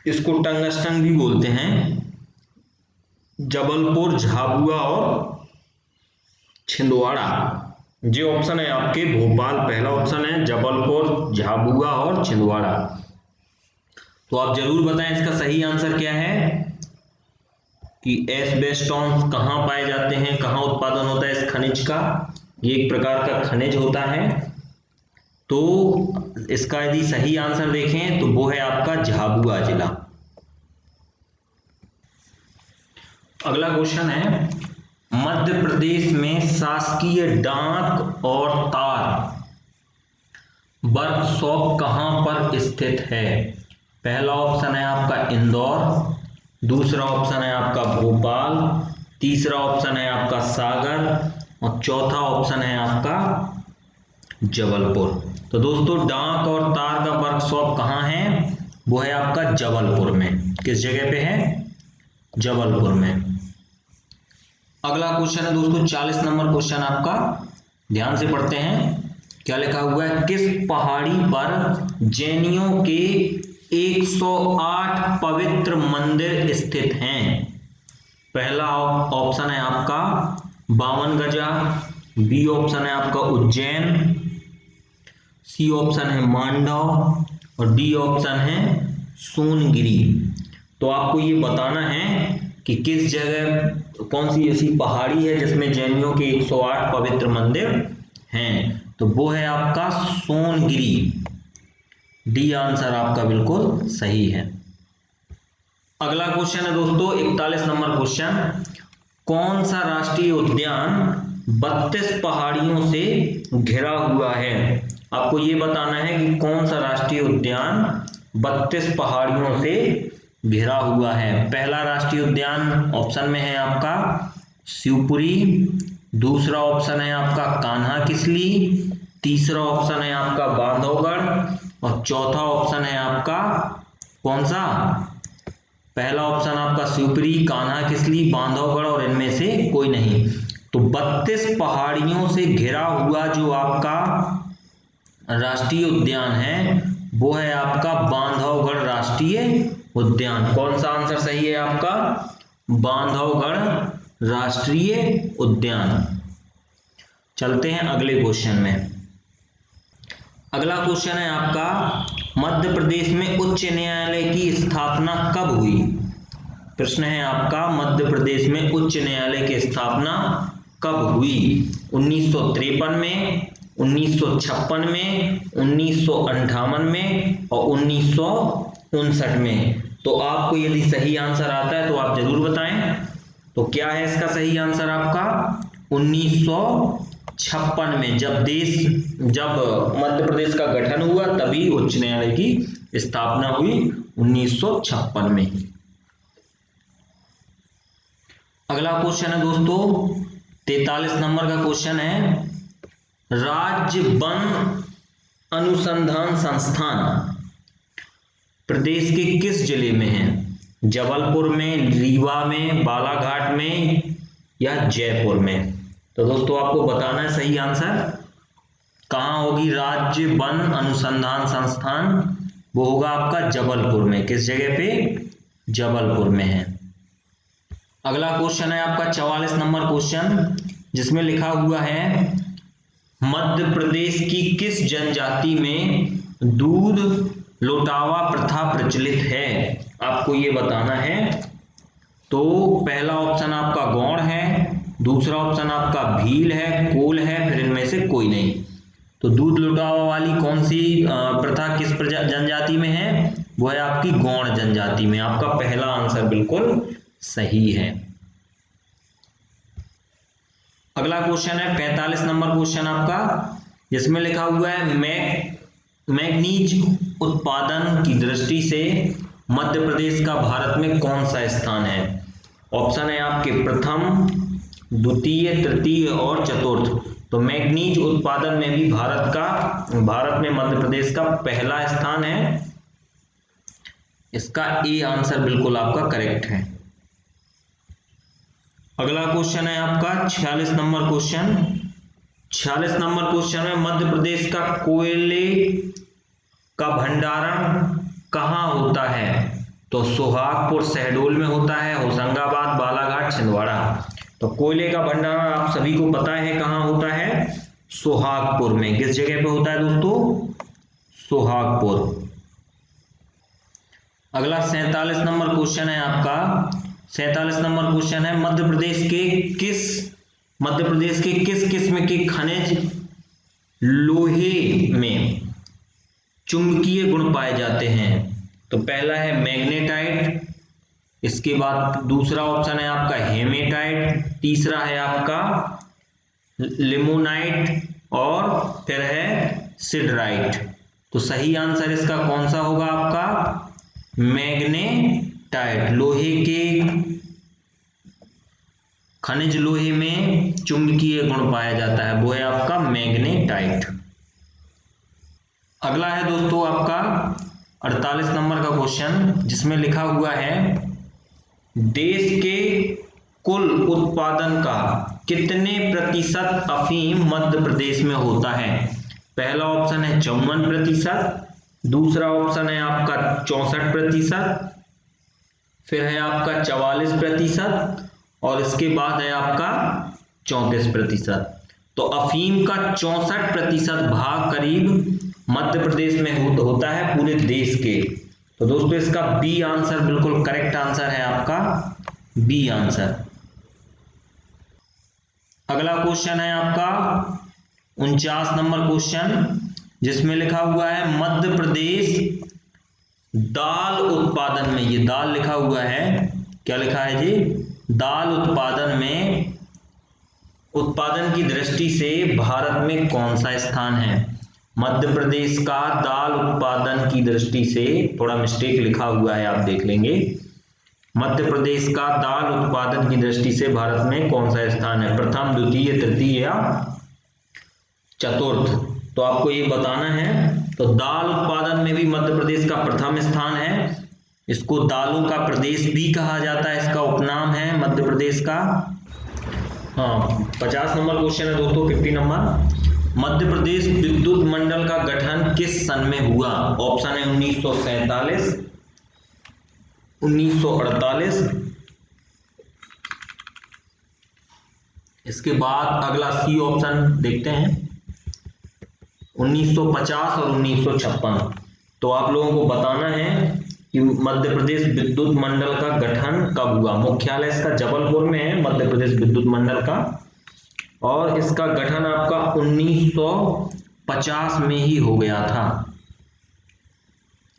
इसको टंगस्टन भी बोलते हैं, जबलपुर, झाबुआ और छिंदवाड़ा। ये ऑप्शन है आपके भोपाल पहला ऑप्शन है, जबलपुर, झाबुआ और छिंदवाड़ा। तो आप जरूर बताएं इसका सही आंसर क्या है कि एस्बेस्टॉन्स कहां पाए जाते हैं, कहां उत्पादन होता है इस खनिज का। ये एक प्रकार का खनिज होता है। तो इसका यदि सही आंसर देखें तो वो है आपका झाबुआ जिला। अगला क्वेश्चन है मध्य प्रदेश में शासकीय डाक और तार वर्कशॉप कहां पर स्थित है? पहला ऑप्शन है आपका इंदौर, दूसरा ऑप्शन है आपका भोपाल, तीसरा ऑप्शन है आपका सागर और चौथा ऑप्शन है आपका जबलपुर। तो दोस्तों डाक और तार का वर्कशॉप कहाँ है? वो है आपका जबलपुर में। किस जगह पे है? जबलपुर में। अगला क्वेश्चन है दोस्तों 40 नंबर क्वेश्चन आपका, ध्यान से पढ़ते हैं। क्या लिखा हुआ है? किस पहाड़ी पर जैनियों के 108 पवित्र मंदिर स्थित हैं? पहला ऑप्शन है आपका 52 गजा, बी ऑप्शन है आपका उज्जैन, सी ऑप्शन है मांडव और डी ऑप्शन है सोनगिरी। तो आपको ये बताना है कि किस जगह कौन सी ऐसी पहाड़ी है जिसमें जैनियों के 108 पवित्र मंदिर हैं। तो वो है आपका सोनगिरी। डी आंसर आपका बिल्कुल सही है। अगला क्वेश्चन है दोस्तों 41 नंबर क्वेश्चन। कौन सा राष्ट्रीय उद्यान 32 पहाड़ियों से घिरा हुआ है? आपको ये बताना है कि कौन सा राष्ट्रीय उद्यान 32 पहाड़ियों से घिरा हुआ है। पहला राष्ट्रीय उद्यान ऑप्शन में है आपका शिवपुरी, दूसरा ऑप्शन है आपका कान्हा किसली, तीसरा ऑप्शन है आपका बांधवगढ़ और चौथा ऑप्शन है आपका कौन सा? पहला ऑप्शन आपका शिवपुरी, कान्हा किसली, बांधवगढ़ और इनमें से कोई नहीं। तो 32 पहाड़ियों से घिरा हुआ जो आपका राष्ट्रीय उद्यान है वो है आपका बांधवगढ़ राष्ट्रीय उद्यान। कौन सा आंसर सही है आपका? बांधवगढ़ राष्ट्रीय उद्यान। चलते हैं अगले क्वेश्चन में। अगला क्वेश्चन है आपका मध्य प्रदेश में उच्च न्यायालय की स्थापना कब हुई? प्रश्न है आपका मध्य प्रदेश में उच्च न्यायालय की स्थापना कब हुई? 1953 में, 1956 में, 1958 में और 1959 में। तो आपको यदि सही आंसर आता है तो आप जरूर बताएं। तो क्या है इसका सही आंसर आपका? 1956 में। जब मध्य प्रदेश का गठन हुआ तभी उच्च न्यायालय की स्थापना हुई 1956 में। अगला क्वेश्चन है दोस्तों 43 नंबर का क्वेश्चन है। राज्य वन अनुसंधान संस्थान प्रदेश के किस जिले में है? जबलपुर में, रीवा में, बालाघाट में या जयपुर में? तो दोस्तों आपको बताना है सही आंसर कहाँ होगी राज्य वन अनुसंधान संस्थान। वो होगा आपका जबलपुर में। किस जगह पे? जबलपुर में है। अगला क्वेश्चन है आपका 44 नंबर क्वेश्चन, जिसमें लिखा हुआ है मध्य प्रदेश की किस जनजाति में दूध लौटावा प्रथा प्रचलित है? आपको ये बताना है। तो पहला ऑप्शन आपका गौड़ है, दूसरा ऑप्शन आपका भील है, कोल है, फिर इनमें से कोई नहीं। तो दूध लौटावा वाली कौन सी प्रथा किस जनजाति में है? वो है आपकी गौड़ जनजाति में। आपका पहला आंसर बिल्कुल सही है। अगला क्वेश्चन है 45 नंबर क्वेश्चन आपका, जिसमें लिखा हुआ है मैग्नीज उत्पादन की दृष्टि से मध्य प्रदेश का भारत में कौन सा स्थान है? ऑप्शन है आपके प्रथम, द्वितीय, तृतीय और चतुर्थ। तो मैग्नीज उत्पादन में भी भारत में मध्य प्रदेश का पहला स्थान है। इसका ए आंसर बिल्कुल आपका करेक्ट है। अगला क्वेश्चन है आपका 46 नंबर क्वेश्चन। 46 नंबर क्वेश्चन में मध्य प्रदेश का कोयले का भंडारण कहाँ होता है? तो सोहागपुर शहडोल में होता है, होशंगाबाद, बालाघाट, छिंदवाड़ा। तो कोयले का भंडारण आप सभी को पता है कहाँ होता है? सोहागपुर में। किस जगह पे होता है दोस्तों? सोहागपुर। अगला 47 नंबर क्वेश्चन है आपका। 47 नंबर क्वेश्चन है मध्य प्रदेश के किस किस्म के खनिज लोहे में चुंबकीय गुण पाए जाते हैं? तो पहला है मैग्नेटाइट, इसके बाद दूसरा ऑप्शन है आपका हेमेटाइट, तीसरा है आपका लिमोनाइट और फिर है सिडराइट। तो सही आंसर इसका कौन सा होगा आपका? मैग्नेटाइट। लोहे के खनिज लोहे में चुंबकीय गुण पाया जाता है, वो है आपका मैग्नेटाइट। अगला है दोस्तों आपका 48 नंबर का क्वेश्चन, जिसमें लिखा हुआ है देश के कुल उत्पादन का कितने प्रतिशत अफीम मध्य प्रदेश में होता है? पहला ऑप्शन है 54%, दूसरा ऑप्शन है आपका 64%, फिर है आपका 44% और इसके बाद है आपका 34%। तो अफीम का 64% भाग करीब मध्य प्रदेश में होता है पूरे देश के। तो दोस्तों इसका बी आंसर बिल्कुल करेक्ट आंसर है आपका बी आंसर। अगला क्वेश्चन है आपका 49 नंबर क्वेश्चन, जिसमें लिखा हुआ है मध्य प्रदेश दाल उत्पादन में, ये दाल लिखा हुआ है, क्या लिखा है जी? दाल उत्पादन में उत्पादन की दृष्टि से भारत में कौन सा स्थान है? मध्य प्रदेश का दाल उत्पादन की दृष्टि से, थोड़ा मिस्टेक लिखा हुआ है आप देख लेंगे, मध्य प्रदेश का दाल उत्पादन की दृष्टि से भारत में कौन सा स्थान है? प्रथम, द्वितीय, तृतीय या चतुर्थ? तो आपको ये बताना है। तो दाल उत्पादन में भी मध्य प्रदेश का प्रथम स्थान है, इसको दालों का प्रदेश भी कहा जाता है, इसका उपनाम है मध्य प्रदेश का। हाँ, 50 नंबर क्वेश्चन है दोस्तों, 50 नंबर। मध्य प्रदेश विद्युत मंडल का गठन किस सन में हुआ? ऑप्शन है 1947, 1948, इसके बाद अगला सी ऑप्शन देखते हैं 1950 और 1956। तो आप लोगों को बताना है कि मध्य प्रदेश विद्युत मंडल का गठन कब हुआ। मुख्यालय इसका जबलपुर में है, मध्य प्रदेश विद्युत मंडल का, और इसका गठन आपका 1950 में ही हो गया था।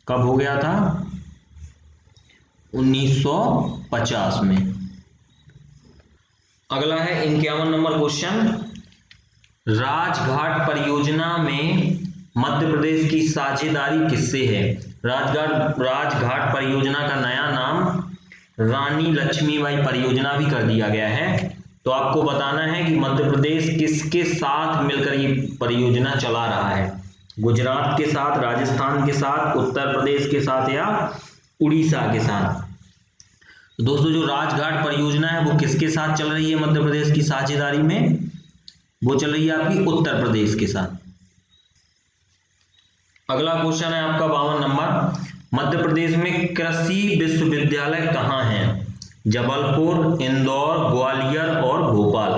कब हो गया था? 1950 में। अगला है 51 नंबर क्वेश्चन, राजघाट परियोजना में मध्य प्रदेश की साझेदारी किससे है? राजघाट परियोजना का नया नाम रानी लक्ष्मीबाई परियोजना भी कर दिया गया है। तो आपको बताना है कि मध्य प्रदेश किसके साथ मिलकर ये परियोजना चला रहा है? गुजरात के साथ, राजस्थान के साथ, उत्तर प्रदेश के साथ या उड़ीसा के साथ? तो दोस्तों जो राजघाट परियोजना है वो किसके साथ चल रही है मध्य प्रदेश की साझेदारी में? वो चल रही है आपकी उत्तर प्रदेश के साथ। अगला क्वेश्चन है आपका 52 नंबर, मध्य प्रदेश में कृषि विश्वविद्यालय कहाँ है? जबलपुर, इंदौर, ग्वालियर और भोपाल।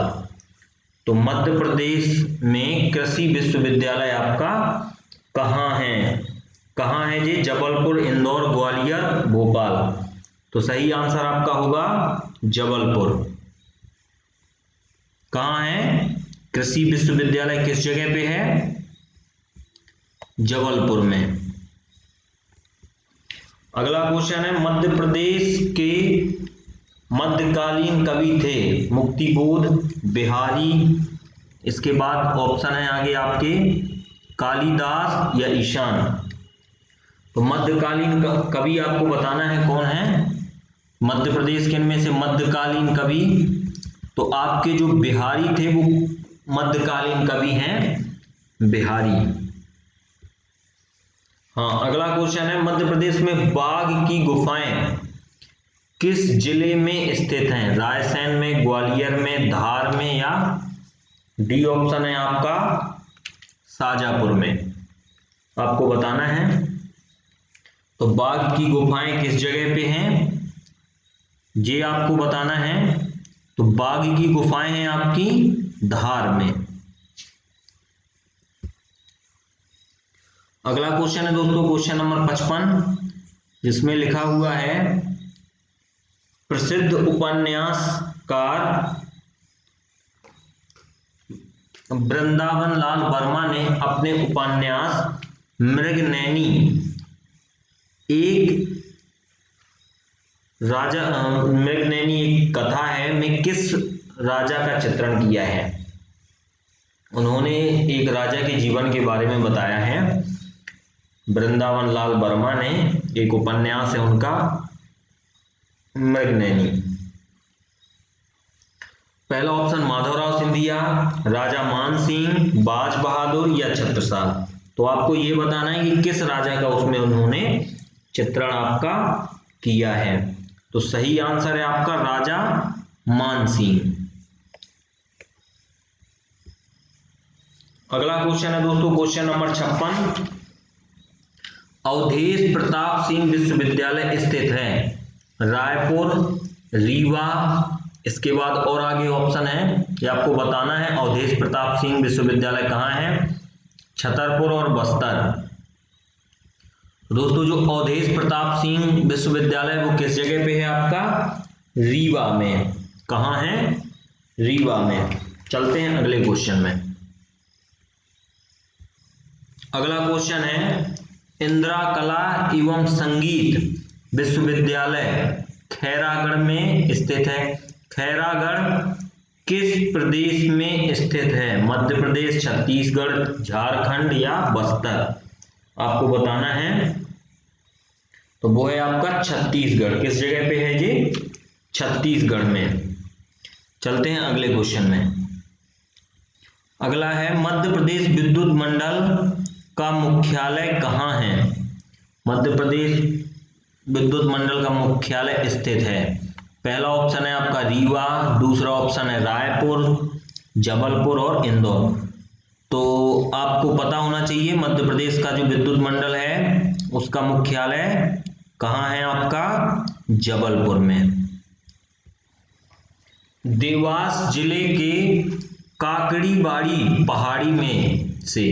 तो मध्य प्रदेश में कृषि विश्वविद्यालय आपका कहाँ है? कहाँ है जी? जबलपुर, इंदौर, ग्वालियर, भोपाल। तो सही आंसर आपका होगा जबलपुर। कहाँ है कृषि विश्वविद्यालय? किस जगह पे है? जबलपुर में। अगला क्वेश्चन है मध्य प्रदेश के मध्यकालीन कवि थे मुक्तिबोध, बिहारी, इसके बाद ऑप्शन है आगे आपके कालिदास या ईशान। तो मध्यकालीन कवि आपको बताना है कौन है मध्य प्रदेश के इनमें से मध्यकालीन कवि। तो आपके जो बिहारी थे वो मध्यकालीन कवि हैं बिहारी। हाँ, अगला क्वेश्चन है मध्य प्रदेश में बाघ की गुफाएं किस जिले में स्थित हैं? रायसेन में, ग्वालियर में, धार में या डी ऑप्शन है आपका शाजापुर में। आपको बताना है। तो बाघ की गुफाएं किस जगह पे हैं ये आपको बताना है। तो बाघ की गुफाएं हैं आपकी धार में। अगला क्वेश्चन है दोस्तों क्वेश्चन नंबर 55, जिसमें लिखा हुआ है प्रसिद्ध उपन्यासकार वृंदावन लाल वर्मा ने अपने उपन्यास मृगनयनी एक राजा मृगनयनी एक कथा है में किस राजा का चित्रण किया है? उन्होंने एक राजा के जीवन के बारे में बताया है। वृंदावन लाल वर्मा ने एक उपन्यास है उनका मृगनयनी। पहला ऑप्शन माधवराव सिंधिया, राजा मान सिंह, बाज बहादुर या छत्रसाल। तो आपको ये बताना है कि किस राजा का उसमें उन्होंने चित्रण आपका किया है। तो सही आंसर है आपका राजा मान सिंह। अगला क्वेश्चन है दोस्तों क्वेश्चन नंबर 56। अवधेश प्रताप सिंह विश्वविद्यालय स्थित है रायपुर, रीवा, इसके बाद और आगे ऑप्शन है, ये आपको बताना है अवधेश प्रताप सिंह विश्वविद्यालय कहाँ है, छतरपुर और बस्तर। दोस्तों जो अवधेश प्रताप सिंह विश्वविद्यालय वो किस जगह पे है आपका, रीवा में। कहाँ है, रीवा में। चलते हैं अगले क्वेश्चन में। अगला क्वेश्चन है इंदिरा कला एवं संगीत विश्वविद्यालय खैरागढ़ में स्थित है। खैरागढ़ किस प्रदेश में स्थित है, मध्य प्रदेश, छत्तीसगढ़, झारखंड या बस्तर। आपको बताना है, तो वो है आपका छत्तीसगढ़। किस जगह पे है जी, छत्तीसगढ़ में। चलते हैं अगले क्वेश्चन में। अगला है मध्य प्रदेश विद्युत मंडल का मुख्यालय कहाँ है। मध्य प्रदेश विद्युत मंडल का मुख्यालय स्थित है। पहला ऑप्शन है आपका रीवा, दूसरा ऑप्शन है रायपुर, जबलपुर और इंदौर। तो आपको पता होना चाहिए मध्य प्रदेश का जो विद्युत मंडल है उसका मुख्यालय कहाँ है आपका, जबलपुर में। देवास जिले के काकड़ीबाड़ी पहाड़ी में से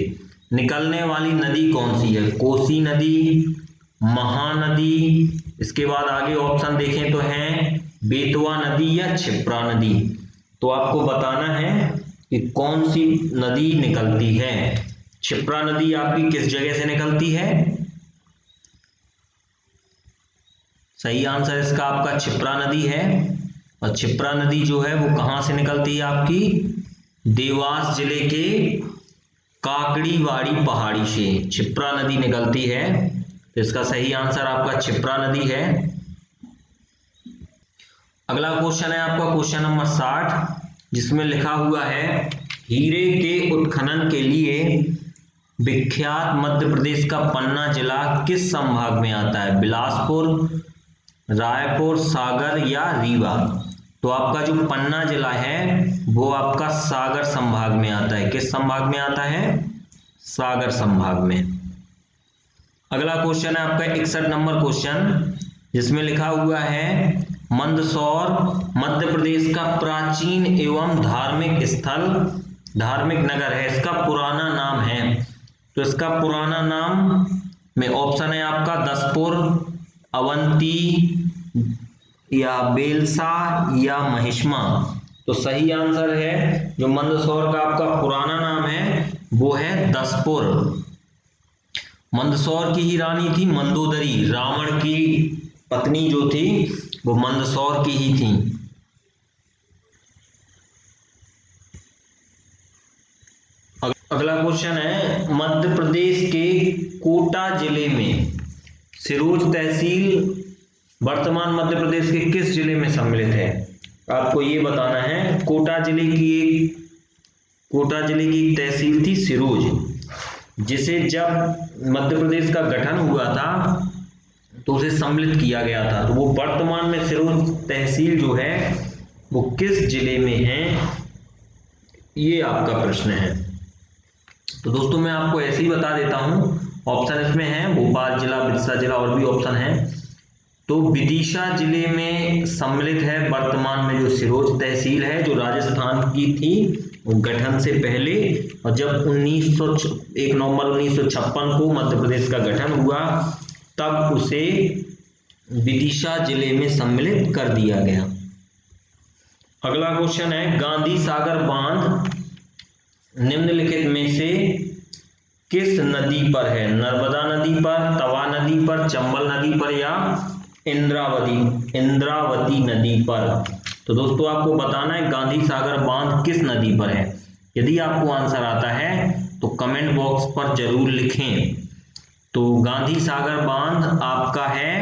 निकलने वाली नदी कौन सी है, कोसी नदी, महानदी, इसके बाद आगे ऑप्शन देखें तो हैं बेतवा नदी या क्षिप्रा नदी। तो आपको बताना है कि कौन सी नदी निकलती है। क्षिप्रा नदी आपकी किस जगह से निकलती है, सही आंसर इसका आपका क्षिप्रा नदी है। और क्षिप्रा नदी जो है वो कहां से निकलती है आपकी, देवास जिले के काकड़ीबाड़ी पहाड़ी से क्षिप्रा नदी निकलती है। तो इसका सही आंसर आपका क्षिप्रा नदी है। अगला क्वेश्चन है आपका क्वेश्चन नंबर 60, जिसमें लिखा हुआ है हीरे के उत्खनन के लिए विख्यात मध्य प्रदेश का पन्ना जिला किस संभाग में आता है, बिलासपुर, रायपुर, सागर या रीवा। तो आपका जो पन्ना जिला है वो आपका सागर संभाग में आता है। किस संभाग में आता है, सागर संभाग में। अगला क्वेश्चन है आपका 61 नंबर क्वेश्चन, जिसमें लिखा हुआ है मंदसौर मध्य प्रदेश का प्राचीन एवं धार्मिक स्थल, धार्मिक नगर है, इसका पुराना नाम है। तो इसका पुराना नाम में ऑप्शन है आपका दसपुर, अवंती या बेलसा या महिष्मा। तो सही आंसर है जो मंदसौर का आपका पुराना नाम है वो है दसपुर। मंदसौर की ही रानी थी मंदोदरी, रावण की पत्नी जो थी वो मंदसौर की ही थी। अगला क्वेश्चन है मध्य प्रदेश के कोटा जिले में सिरोंज तहसील वर्तमान मध्य प्रदेश के किस जिले में सम्मिलित है। आपको ये बताना है, कोटा जिले की एक तहसील थी सिरोंज, जिसे जब मध्य प्रदेश का गठन हुआ था तो उसे सम्मिलित किया गया था। तो वो वर्तमान में सिरोंज तहसील जो है वो किस जिले में है, ये आपका प्रश्न है। तो दोस्तों मैं आपको ऐसे ही बता देता हूं, ऑप्शन इसमें है भोपाल जिला, बिरसा जिला और भी ऑप्शन है। तो विदिशा जिले में सम्मिलित है वर्तमान में जो सिरोंज तहसील है, जो राजस्थान की थी वो गठन से पहले। और जब 1 नवंबर 1956 को मध्य प्रदेश का गठन हुआ तब उसे विदिशा जिले में सम्मिलित कर दिया गया। अगला क्वेश्चन है गांधी सागर बांध निम्नलिखित में से किस नदी पर है, नर्मदा नदी पर, तवा नदी पर, चंबल नदी पर या इंद्रावती नदी पर। तो दोस्तों आपको बताना है गांधी सागर बांध किस नदी पर है। यदि आपको आंसर आता है तो कमेंट बॉक्स पर जरूर लिखें। तो गांधी सागर बांध आपका है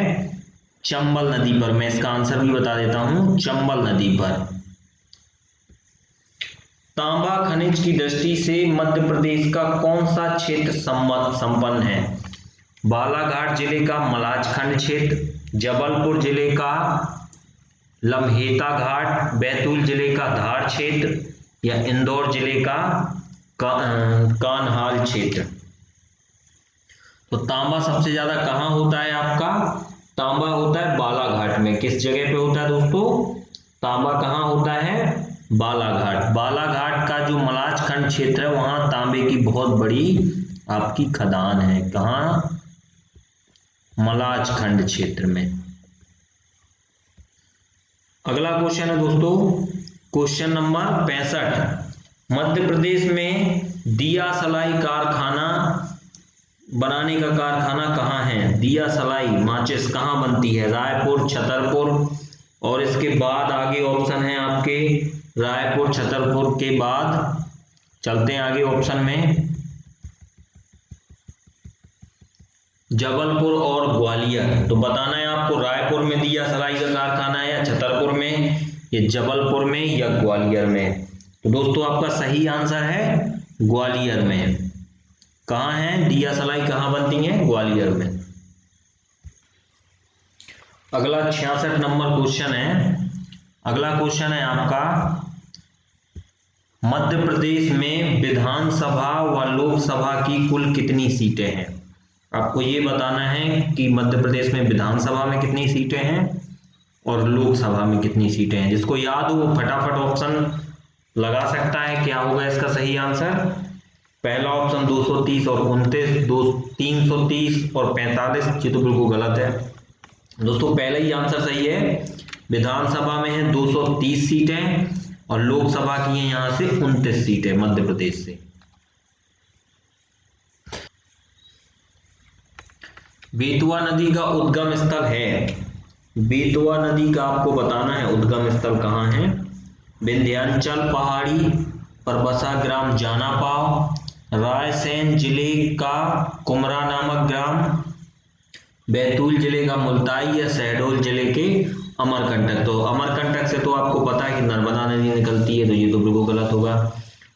चंबल नदी पर। मैं इसका आंसर भी बता देता हूं, चंबल नदी पर। तांबा खनिज की दृष्टि से मध्य प्रदेश का कौन सा क्षेत्र संपन्न है? बालाघाट जिले का मलाज खंड क्षेत्र, जबलपुर जिले का लम्हेता घाट, बैतूल जिले का धार क्षेत्र या इंदौर जिले का कान्हाल क्षेत्र। तो तांबा सबसे ज्यादा कहाँ होता है आपका? तांबा होता है बालाघाट में। किस जगह पे होता है दोस्तों? तांबा कहाँ होता है? बालाघाट। बालाघाट का जो मलाज खंड क्षेत्र है वहां तांबे की बहुत बड़ी आपकी खदान है। कहाँ? मलाज खंड क्षेत्र में। अगला क्वेश्चन है दोस्तों, क्वेश्चन नंबर 65। मध्य प्रदेश में दिया सलाई कारखाना बनाने का कारखाना कहाँ है? दिया सलाई माचिस कहाँ बनती है? रायपुर, छतरपुर, और इसके बाद आगे ऑप्शन है आपके रायपुर, छतरपुर के बाद चलते हैं आगे ऑप्शन में जबलपुर और ग्वालियर। तो बताना है आपको रायपुर में दिया सलाई का कारखाना है या छतरपुर में, या जबलपुर में या ग्वालियर में। तो दोस्तों आपका सही आंसर है ग्वालियर में। कहाँ है दिया सलाई, कहाँ बनती है? ग्वालियर में। अगला 66 नंबर क्वेश्चन है। अगला क्वेश्चन है आपका, मध्य प्रदेश में विधानसभा व लोकसभा की कुल कितनी सीटें हैं? आपको ये बताना है कि मध्य प्रदेश में विधानसभा में कितनी सीटें हैं और लोकसभा में कितनी सीटें हैं। जिसको याद हो वो फटाफट ऑप्शन लगा सकता है। क्या होगा इसका सही आंसर? पहला ऑप्शन 230 और 29, 330 और 45। ये तो बिल्कुल गलत है दोस्तों। पहला ही आंसर सही है। विधानसभा में है 230 सीटें और लोकसभा की है यहां से 29 सीटें मध्य प्रदेश से। बेतवा नदी का उद्गम स्थल है। बेतवा नदी का आपको बताना है उद्गम स्थल कहाँ है? विंध्याचल पहाड़ी पर बसा ग्राम जानापाव, रायसेन जिले का कुमरा नामक ग्राम, बैतूल जिले का मुल्ताई या शहडोल जिले के अमरकंटक। तो अमरकंटक से तो आपको पता है कि नर्मदा नदी निकलती है, तो ये तो बिल्कुल गलत होगा।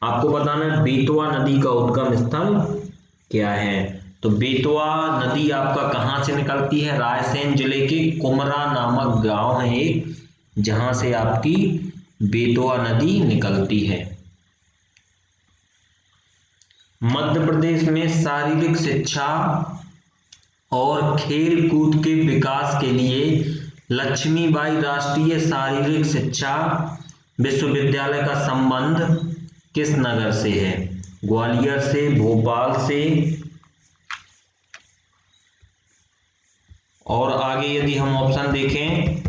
आपको बताना है बेतवा नदी का उद्गम स्थल क्या है। तो बेतवा नदी आपका कहाँ से निकलती है? रायसेन जिले के कुमरा नामक गांव है एक, जहां से आपकी बेतवा नदी निकलती है। मध्य प्रदेश में शारीरिक शिक्षा और खेल कूद के विकास के लिए लक्ष्मीबाई राष्ट्रीय शारीरिक शिक्षा विश्वविद्यालय का संबंध किस नगर से है? ग्वालियर से, भोपाल से, और आगे यदि हम ऑप्शन देखें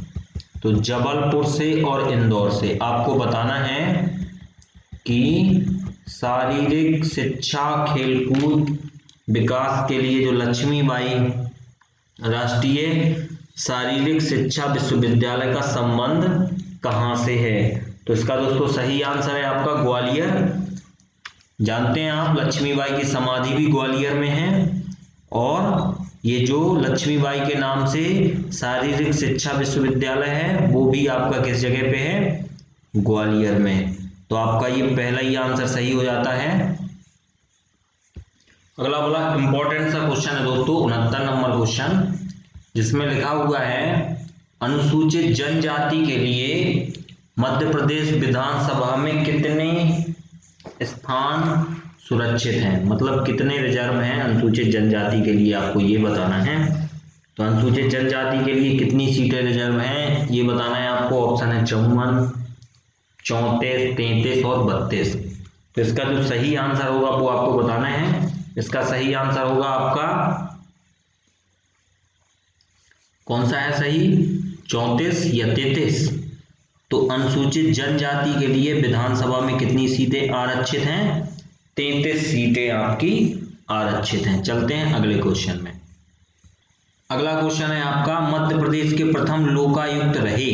तो जबलपुर से और इंदौर से। आपको बताना है कि शारीरिक शिक्षा खेलकूद विकास के लिए जो लक्ष्मीबाई राष्ट्रीय शारीरिक शिक्षा विश्वविद्यालय का संबंध कहाँ से है। तो इसका दोस्तों सही आंसर है आपका ग्वालियर। जानते हैं आप लक्ष्मीबाई की समाधि भी ग्वालियर में है, और ये जो लक्ष्मीबाई के नाम से शारीरिक शिक्षा विश्वविद्यालय है वो भी आपका किस जगह पे है? ग्वालियर में। तो आपका ये पहला ही आंसर सही हो जाता है। अगला वाला इंपॉर्टेंट सा क्वेश्चन है दोस्तों, 69 नंबर क्वेश्चन, जिसमें लिखा हुआ है अनुसूचित जनजाति के लिए मध्य प्रदेश विधानसभा में कितने स्थान सुरक्षित हैं? मतलब कितने रिजर्व हैं अनुसूचित जनजाति के लिए, आपको ये बताना है। तो अनुसूचित जनजाति के लिए कितनी सीटें रिजर्व हैं ये बताना है आपको। ऑप्शन है 54, 34, 33 और 32। तो इसका जो सही आंसर होगा वो आपको बताना है। इसका सही आंसर होगा आपका कौन सा है सही? 34 या 33। तो अनुसूचित जनजाति के लिए विधानसभा में कितनी सीटें आरक्षित हैं? 33 सीटें आपकी आरक्षित हैं। चलते हैं अगले क्वेश्चन में। अगला क्वेश्चन है आपका, मध्य प्रदेश के प्रथम लोकायुक्त रहे।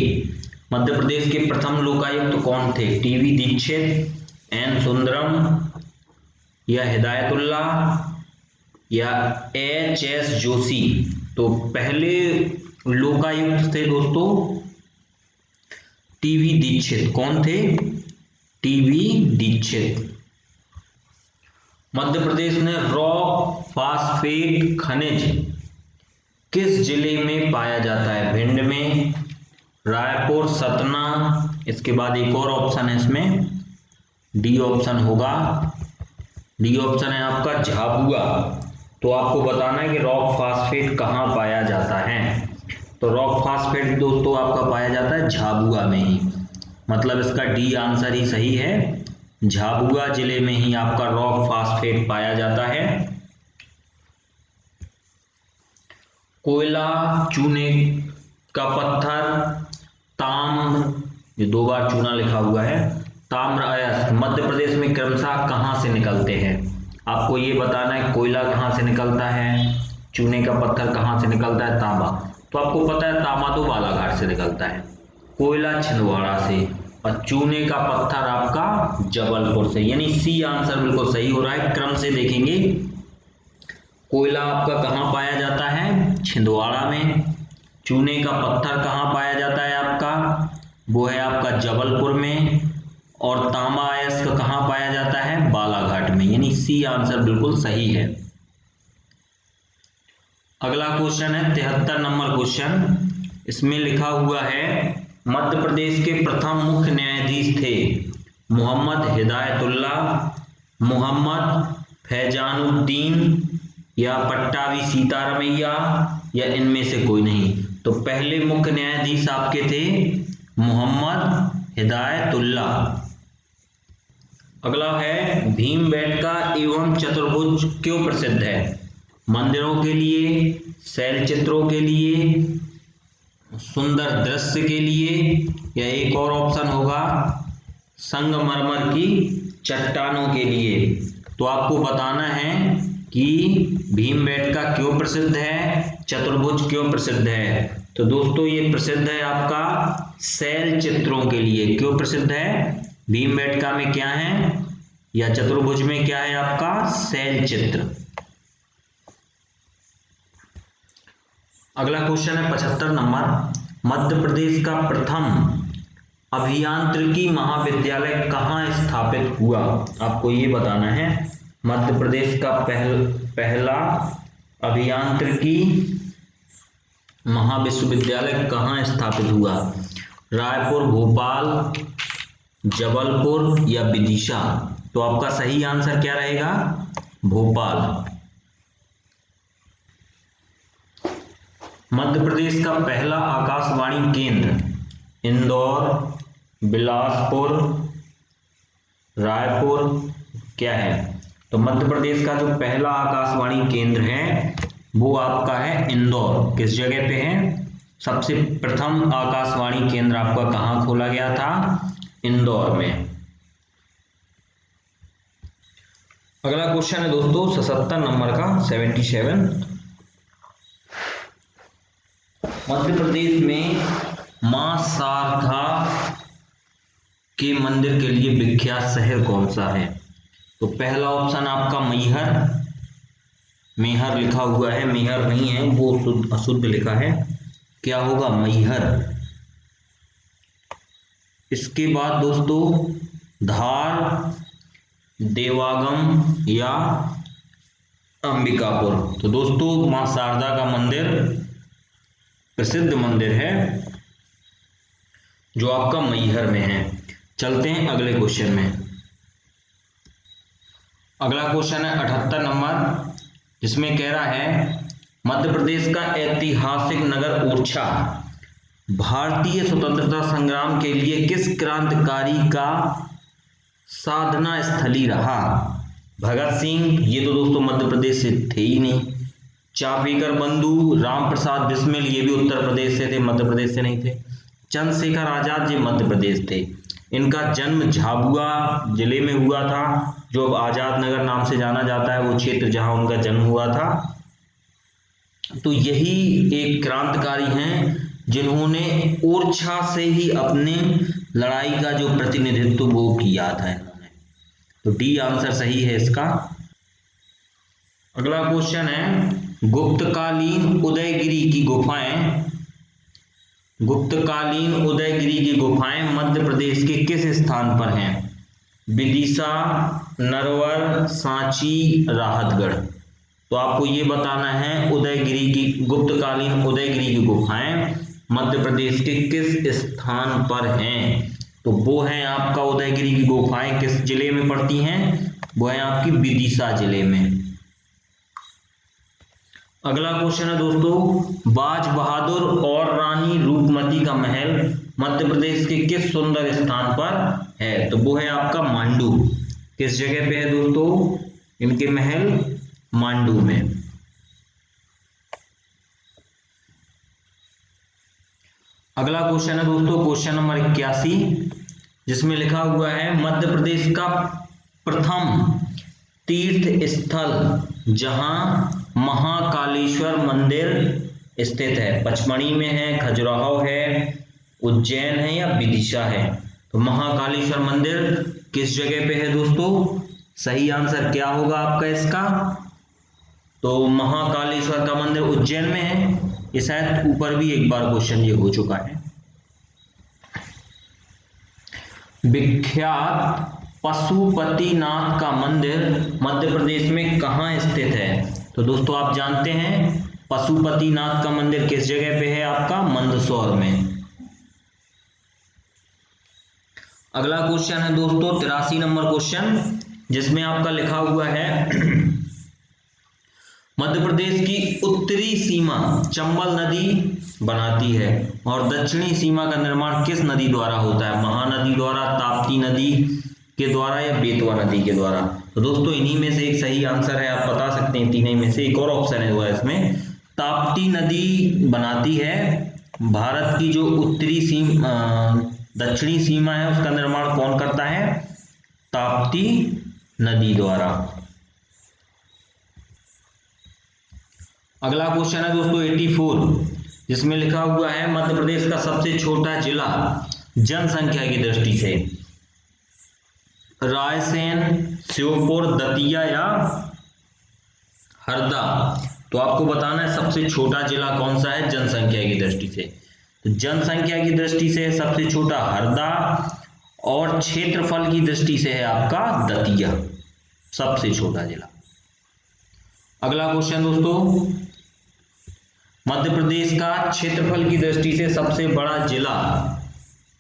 मध्य प्रदेश के प्रथम लोकायुक्त कौन थे? टीवी दीक्षित, एन सुंदरम, या हिदायतुल्ला, या एच.एस. जोशी। तो पहले लोकायुक्त थे दोस्तों टीवी दीक्षित। कौन थे? टीबी दीक्षित। मध्य प्रदेश में रॉक फास्फेट खनिज किस जिले में पाया जाता है? भिंड में, रायपुर, सतना, इसके बाद एक और ऑप्शन है इसमें, डी ऑप्शन होगा, डी ऑप्शन है आपका झाबुआ। तो आपको बताना है कि रॉक फास्फेट कहाँ पाया जाता है। तो रॉक फास्फेट दोस्तों आपका पाया जाता है झाबुआ में ही, मतलब इसका डी आंसर ही सही है। झाबुआ जिले में ही आपका रॉक फास्फेट पाया जाता है। कोयला, चूने का पत्थर, ताम्र, ये 2 बार चूना लिखा हुआ है, ताम्र अयस्क मध्य प्रदेश में क्रमशः कहाँ से निकलते हैं? आपको ये बताना है कोयला कहाँ से निकलता है, चूने का पत्थर कहाँ से निकलता है, तांबा। तो आपको पता है तांबा तो बालाघाट से निकलता है, कोयला छिंदवाड़ा से, और चूने का पत्थर आपका जबलपुर से, यानी सी आंसर बिल्कुल सही हो रहा है। क्रम से देखेंगे, कोयला आपका कहाँ पाया जाता है? छिंदवाड़ा में। चूने का पत्थर कहाँ पाया जाता है आपका? वो है आपका जबलपुर में। और तांबा अयस्क कहाँ पाया जाता है? बालाघाट में, यानी सी आंसर बिल्कुल सही है। अगला क्वेश्चन है 73 नंबर क्वेश्चन। इसमें लिखा हुआ है मध्य प्रदेश के प्रथम मुख्य न्यायाधीश थे मोहम्मद हिदायतुल्लाह, मोहम्मद फैजानुद्दीन या पट्टाभी सीतारमैया, या इनमें से कोई नहीं। तो पहले मुख्य न्यायाधीश आपके थे मोहम्मद हिदायतुल्लाह। अगला है भीमबेटका एवं चतुर्भुज क्यों प्रसिद्ध है? मंदिरों के लिए, शैल चित्रों के लिए, सुंदर दृश्य के लिए, या एक और ऑप्शन होगा संगमरमर की चट्टानों के लिए। तो आपको बताना है कि भीमबेटका क्यों प्रसिद्ध है, चतुर्भुज क्यों प्रसिद्ध है। तो दोस्तों ये प्रसिद्ध है आपका शैल चित्रों के लिए। क्यों प्रसिद्ध है? भीमबेटका में क्या है या चतुर्भुज में क्या है आपका? शैल चित्र। अगला क्वेश्चन है 75 नंबर। मध्य प्रदेश का प्रथम अभियांत्रिकी महाविद्यालय कहाँ स्थापित हुआ? आपको ये बताना है मध्य प्रदेश का पहला अभियांत्रिकी महाविश्वविद्यालय कहाँ स्थापित हुआ? रायपुर, भोपाल, जबलपुर या विदिशा। तो आपका सही आंसर क्या रहेगा? भोपाल। मध्य प्रदेश का पहला आकाशवाणी केंद्र इंदौर, बिलासपुर, रायपुर क्या है? तो मध्य प्रदेश का जो पहला आकाशवाणी केंद्र है वो आपका है इंदौर। किस जगह पे है? सबसे प्रथम आकाशवाणी केंद्र आपका कहाँ खोला गया था? इंदौर में। अगला क्वेश्चन है दोस्तों 77 नंबर का 77। मध्य प्रदेश में मां शारदा के मंदिर के लिए विख्यात शहर कौन सा है? तो पहला ऑप्शन आपका मैहर, मेहर लिखा हुआ है, मेहर नहीं है, वो अशुद्ध लिखा है, क्या होगा? मैहर। इसके बाद दोस्तों धार, देवागम या अंबिकापुर। तो दोस्तों मां शारदा का मंदिर प्रसिद्ध मंदिर है जो आपका मैहर में है। चलते हैं अगले क्वेश्चन में। अगला क्वेश्चन है 78 नंबर, जिसमें कह रहा है मध्य प्रदेश का ऐतिहासिक नगर ओरछा भारतीय स्वतंत्रता संग्राम के लिए किस क्रांतिकारी का साधना स्थली रहा? भगत सिंह, ये तो दोस्तों मध्य प्रदेश से थे ही नहीं। चापेकर बंधु, राम प्रसाद बिस्मिल, ये भी उत्तर प्रदेश से थे, मध्य प्रदेश से नहीं थे। चंद्रशेखर आजाद, ये मध्य प्रदेश थे। इनका जन्म झाबुआ जिले में हुआ था, जो अब आजाद नगर नाम से जाना जाता है, वो क्षेत्र जहां उनका जन्म हुआ था। तो यही एक क्रांतिकारी हैं जिन्होंने ओरछा से ही अपने लड़ाई का जो प्रतिनिधित्व वो किया था इन्होंने। तो डी आंसर सही है इसका। अगला क्वेश्चन है गुप्तकालीन उदयगिरी की गुफाएं, गुप्तकालीन उदयगिरी की गुफाएं मध्य प्रदेश के किस स्थान पर हैं? विदिशा, नरवर, सांची, राहतगढ़। तो आपको ये बताना है उदयगिरी की गुप्तकालीन उदयगिरी की गुफाएं मध्य प्रदेश के किस स्थान पर हैं। तो वो है आपका उदयगिरी की गुफाएं किस जिले में पड़ती हैं, वो है आपकी विदिशा जिले में। अगला क्वेश्चन है दोस्तों, बाज बहादुर और रानी रूपमती का महल मध्य प्रदेश के किस सुंदर स्थान पर है। तो वो है आपका मांडू। किस जगह पे है दोस्तों इनके महल, मांडू में। अगला क्वेश्चन है दोस्तों क्वेश्चन नंबर 81, जिसमें लिखा हुआ है मध्य प्रदेश का प्रथम तीर्थ स्थल जहां महाकालेश्वर मंदिर स्थित है, पचमढ़ी में है, खजुराहो है, उज्जैन है या विदिशा है। तो महाकालेश्वर मंदिर किस जगह पे है दोस्तों, सही आंसर क्या होगा आपका इसका। तो महाकालेश्वर का मंदिर उज्जैन में है। ये शायद ऊपर भी एक बार क्वेश्चन ये हो चुका है। विख्यात पशुपतिनाथ का मंदिर मध्य प्रदेश में कहाँ स्थित है। तो दोस्तों आप जानते हैं पशुपतिनाथ का मंदिर किस जगह पे है आपका, मंदसौर में। अगला क्वेश्चन है दोस्तों 83 नंबर क्वेश्चन, जिसमें आपका लिखा हुआ है मध्य प्रदेश की उत्तरी सीमा चंबल नदी बनाती है और दक्षिणी सीमा का निर्माण किस नदी द्वारा होता है, महानदी द्वारा, ताप्ती नदी के द्वारा या बेतवा नदी के द्वारा। तो दोस्तों इन्हीं में से एक सही आंसर है, आप बता सकते हैं तीनों में से। एक और ऑप्शन है हुआ इसमें, ताप्ती नदी बनाती है। भारत की जो उत्तरी सीमा दक्षिणी सीमा है उसका निर्माण कौन करता है, ताप्ती नदी द्वारा। अगला क्वेश्चन है दोस्तों 84, जिसमें लिखा हुआ है मध्य प्रदेश का सबसे छोटा जिला जनसंख्या की दृष्टि से, रायसेन, श्योपुर, दतिया या हरदा। तो आपको बताना है सबसे छोटा जिला कौन सा है जनसंख्या की दृष्टि से। तो जनसंख्या की दृष्टि से सबसे छोटा हरदा और क्षेत्रफल की दृष्टि से है आपका दतिया, सबसे छोटा जिला। अगला क्वेश्चन दोस्तों, मध्य प्रदेश का क्षेत्रफल की दृष्टि से सबसे बड़ा जिला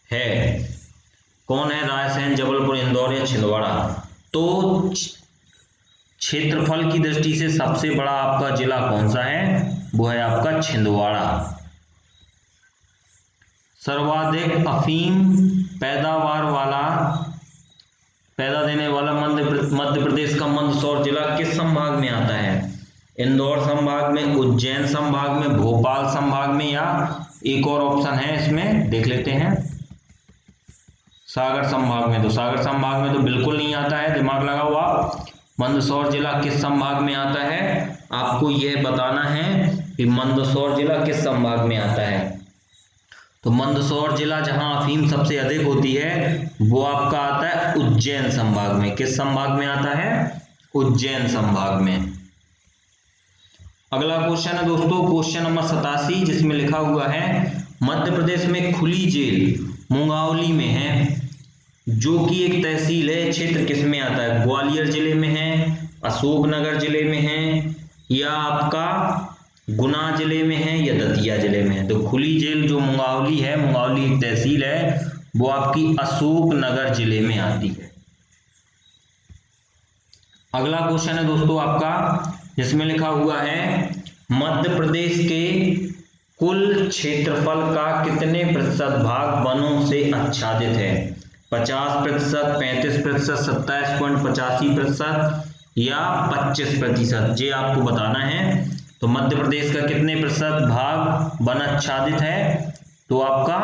है कौन है, रायसेन, जबलपुर, इंदौर या छिंदवाड़ा। तो क्षेत्रफल की दृष्टि से सबसे बड़ा आपका जिला कौन सा है, वो है आपका छिंदवाड़ा। सर्वाधिक अफीम पैदा देने वाला मध्य प्रदेश का मंदसौर जिला किस संभाग में आता है, इंदौर संभाग में, उज्जैन संभाग में, भोपाल संभाग में या एक और ऑप्शन है इसमें देख लेते हैं, सागर संभाग में। तो सागर संभाग में तो बिल्कुल नहीं आता है, दिमाग लगाओ आप। मंदसौर जिला किस संभाग में आता है, आपको यह बताना है कि मंदसौर जिला किस संभाग में आता है। तो मंदसौर जिला जहां अफीम सबसे अधिक होती है वो आपका आता है उज्जैन संभाग में। किस संभाग में आता है, उज्जैन संभाग में। अगला क्वेश्चन है दोस्तों क्वेश्चन नंबर 87, जिसमें लिखा हुआ है मध्य प्रदेश में खुली जेल मुंगावली में है, जो कि एक तहसील है, क्षेत्र किस में आता है, ग्वालियर जिले में है, अशोकनगर जिले में है या आपका गुना जिले में है या दतिया जिले में है। तो खुली जेल जो मुंगावली है, मुंगावली एक तहसील है, वो आपकी अशोकनगर जिले में आती है। अगला क्वेश्चन है दोस्तों आपका, जिसमें लिखा हुआ है मध्य प्रदेश के कुल क्षेत्रफल का कितने प्रतिशत भाग वनों से आच्छादित है, 50%, 35%, 27.85% या 25%, ये आपको बताना है। तो मध्य प्रदेश का कितने प्रतिशत भाग वन आच्छादित है, तो आपका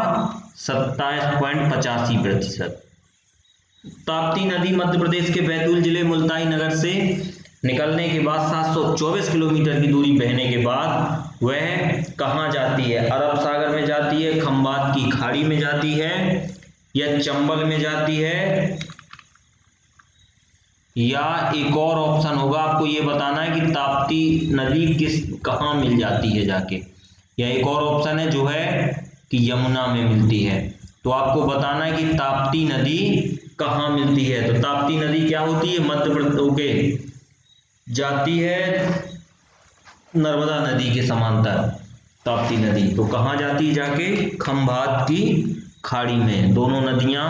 27.85%। ताप्ती नदी मध्य प्रदेश के बैतूल जिले मुल्ताई नगर से निकलने के बाद 724 किलोमीटर की दूरी बहने के बाद वह कहाँ जाती है, अरब सागर में जाती है, खंबात की खाड़ी में जाती है या चंबल में जाती है या एक और ऑप्शन होगा, आपको ये बताना है कि ताप्ती नदी कहाँ मिल जाती है जाके, या एक और ऑप्शन है जो है कि यमुना में मिलती है। तो आपको बताना है कि ताप्ती नदी कहाँ मिलती है? तो ताप्ती नदी क्या होती है? मध्य प्रदेश जाती है नर्मदा नदी के समांतर ताप्ती नदी। तो कहाँ जाती है जाके? खंभात की खाड़ी में। दोनों नदियां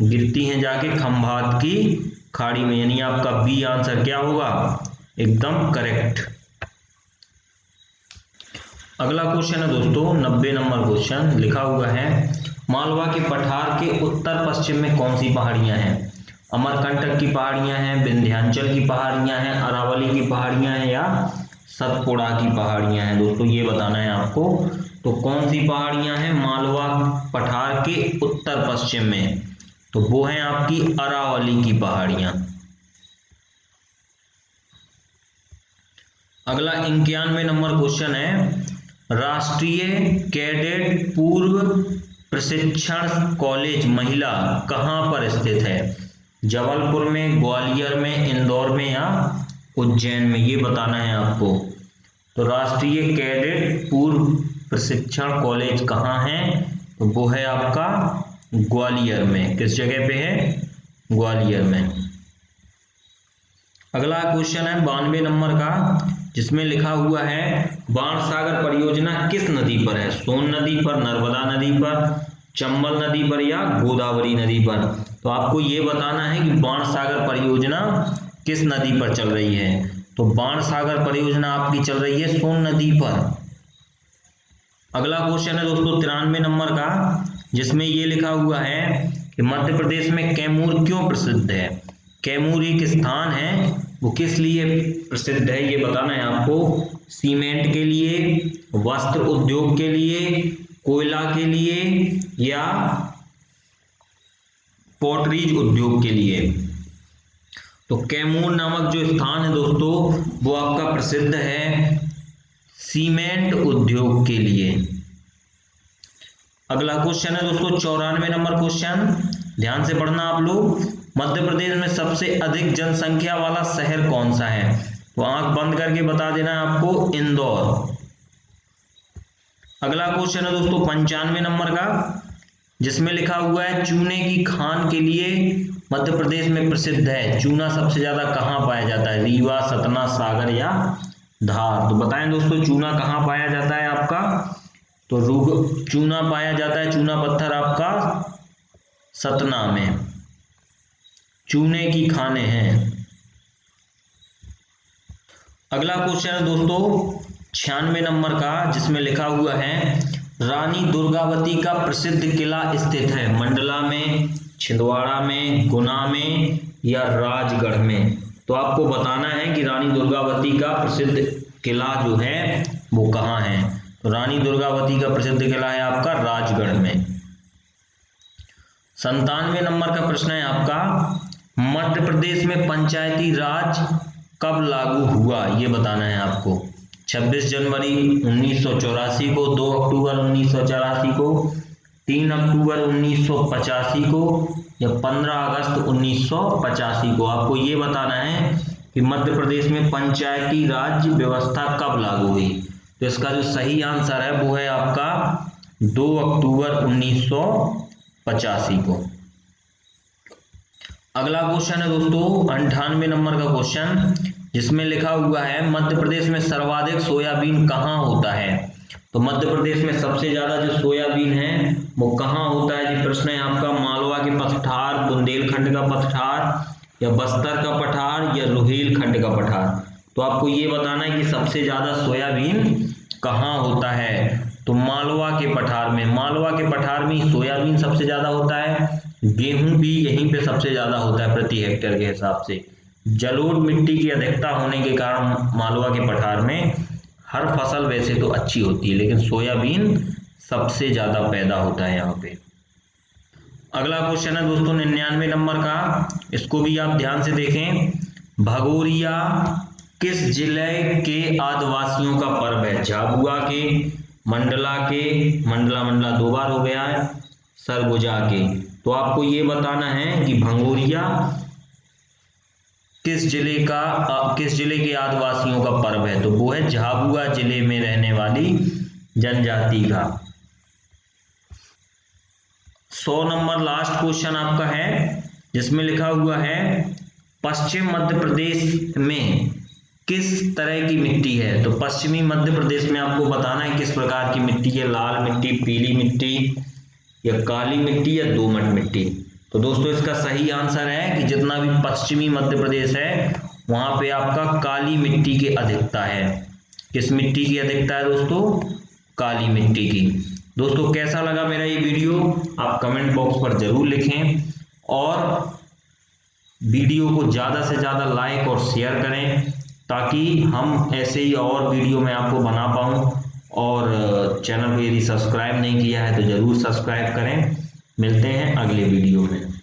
गिरती हैं जाके खंभात की खाड़ी में, यानी आपका बी आंसर क्या होगा? एकदम करेक्ट। अगला क्वेश्चन है दोस्तों 90 नंबर क्वेश्चन, लिखा हुआ है मालवा के पठार के उत्तर पश्चिम में कौन सी पहाड़ियां हैं? अमरकंटक की पहाड़ियां हैं, विंध्याचल की पहाड़ियां हैं, अरावली की पहाड़ियां हैं, या सतपुड़ा की पहाड़ियां हैं? दोस्तों ये बताना है आपको। तो कौन सी पहाड़ियां हैं मालवा पठार के उत्तर पश्चिम में? तो वो है आपकी अरावली की पहाड़ियां। अगला 91 नंबर क्वेश्चन है राष्ट्रीय कैडेट पूर्व प्रशिक्षण कॉलेज महिला कहाँ पर स्थित है? जबलपुर में, ग्वालियर में, इंदौर में, या उज्जैन में? ये बताना है आपको। तो राष्ट्रीय कैडेट पूर्व प्रशिक्षण कॉलेज कहाँ है? तो वो है आपका ग्वालियर में। किस जगह पे है? ग्वालियर में। अगला क्वेश्चन है 92 नंबर का, जिसमें लिखा हुआ है बाणसागर परियोजना किस नदी पर है? सोन नदी पर, नर्मदा नदी पर, चंबल नदी पर, या गोदावरी नदी पर? तो आपको ये बताना है कि बाणसागर परियोजना किस नदी पर चल रही है। तो बाणसागर परियोजना आपकी चल रही है सोन नदी पर। अगला क्वेश्चन है दोस्तों 93 नंबर का, जिसमें ये लिखा हुआ है कि मध्य प्रदेश में कैमूर क्यों प्रसिद्ध है? कैमूर एक स्थान है, वो किस लिए प्रसिद्ध है ये बताना है आपको। सीमेंट के लिए, वस्त्र उद्योग के लिए, कोयला के लिए, या पॉटरीज उद्योग के लिए? तो कैमूर नामक जो स्थान है दोस्तों वो आपका प्रसिद्ध है सीमेंट उद्योग के लिए। अगला क्वेश्चन है दोस्तों 94 नंबर क्वेश्चन, ध्यान से पढ़ना आप लोग। मध्य प्रदेश में सबसे अधिक जनसंख्या वाला शहर कौन सा है? तो आंख बंद करके बता देना है आपको, इंदौर। अगला क्वेश्चन है दोस्तों 95 नंबर का, जिसमें लिखा हुआ है चूने की खान के लिए मध्य प्रदेश में प्रसिद्ध है। चूना सबसे ज्यादा कहाँ पाया जाता है? रीवा, सतना, सागर, या धार? तो बताएं दोस्तों चूना कहाँ पाया जाता है आपका? तो चूना पाया जाता है, चूना पत्थर आपका सतना में। चूने की खाने हैं। अगला क्वेश्चन है दोस्तों 96 नंबर का, जिसमें लिखा हुआ है रानी दुर्गावती का प्रसिद्ध किला स्थित है मंडला में, छिंदवाड़ा में, गुना में, या राजगढ़ में? तो आपको बताना है कि रानी दुर्गावती का प्रसिद्ध किला जो है वो कहाँ है। तो रानी दुर्गावती का प्रसिद्ध किला है आपका राजगढ़ में। 97 नंबर का प्रश्न है आपका, मध्य प्रदेश में पंचायती राज कब लागू हुआ ये बताना है आपको। 26 जनवरी 1984 को, 2 अक्टूबर 1984 को, 3 अक्टूबर 1985 को, या 15 अगस्त 1985 को? आपको ये बताना है कि मध्य प्रदेश में पंचायती राज व्यवस्था कब लागू हुई। तो इसका जो सही आंसर है वो है आपका 2 अक्टूबर 1985 को। अगला क्वेश्चन है दोस्तों 98 नंबर का क्वेश्चन, जिसमें लिखा हुआ है मध्य प्रदेश में सर्वाधिक सोयाबीन कहाँ होता है? तो मध्य प्रदेश में सबसे ज्यादा जो सोयाबीन है वो कहाँ होता है? जी प्रश्न है आपका, मालवा के पठार, बुंदेलखंड का पठार, या बस्तर का पठार, या रुहेलखंड का पठार? तो आपको ये बताना है कि सबसे ज्यादा सोयाबीन कहाँ होता है। तो मालवा के पठार में। मालवा के पठार में सोयाबीन सबसे ज्यादा होता है, गेहूं भी यहीं पे सबसे ज्यादा होता है प्रति हेक्टेयर के हिसाब से। जलोढ़ मिट्टी की अधिकता होने के कारण मालवा के पठार में हर फसल वैसे तो अच्छी होती है, लेकिन सोयाबीन सबसे ज्यादा पैदा होता है यहाँ पे। अगला क्वेश्चन है दोस्तों 99 नंबर का, इसको भी आप ध्यान से देखें। भगोरिया किस जिले के आदिवासियों का पर्व है? झाबुआ के, मंडला के, मंडला 2 बार हो गया है, सरगुजा के? तो आपको ये बताना है कि भंगोरिया किस जिले के आदिवासियों का पर्व है? तो वो है झाबुआ जिले में रहने वाली जनजाति का। 100 नंबर लास्ट क्वेश्चन आपका है, जिसमें लिखा हुआ है पश्चिम मध्य प्रदेश में किस तरह की मिट्टी है। तो पश्चिमी मध्य प्रदेश में आपको बताना है किस प्रकार की मिट्टी है, लाल मिट्टी, पीली मिट्टी या काली मिट्टी या दोमट मिट्टी। तो दोस्तों इसका सही आंसर है कि जितना भी पश्चिमी मध्य प्रदेश है वहां पे आपका काली मिट्टी की अधिकता है। किस मिट्टी की अधिकता है दोस्तों? काली मिट्टी की। दोस्तों कैसा लगा मेरा ये वीडियो आप कमेंट बॉक्स पर जरूर लिखें और वीडियो को ज़्यादा से ज़्यादा लाइक और शेयर करें ताकि हम ऐसे ही और वीडियो मैं आपको बना पाऊँ। और चैनल को यदि सब्सक्राइब नहीं किया है तो ज़रूर सब्सक्राइब करें। मिलते हैं अगले वीडियो में।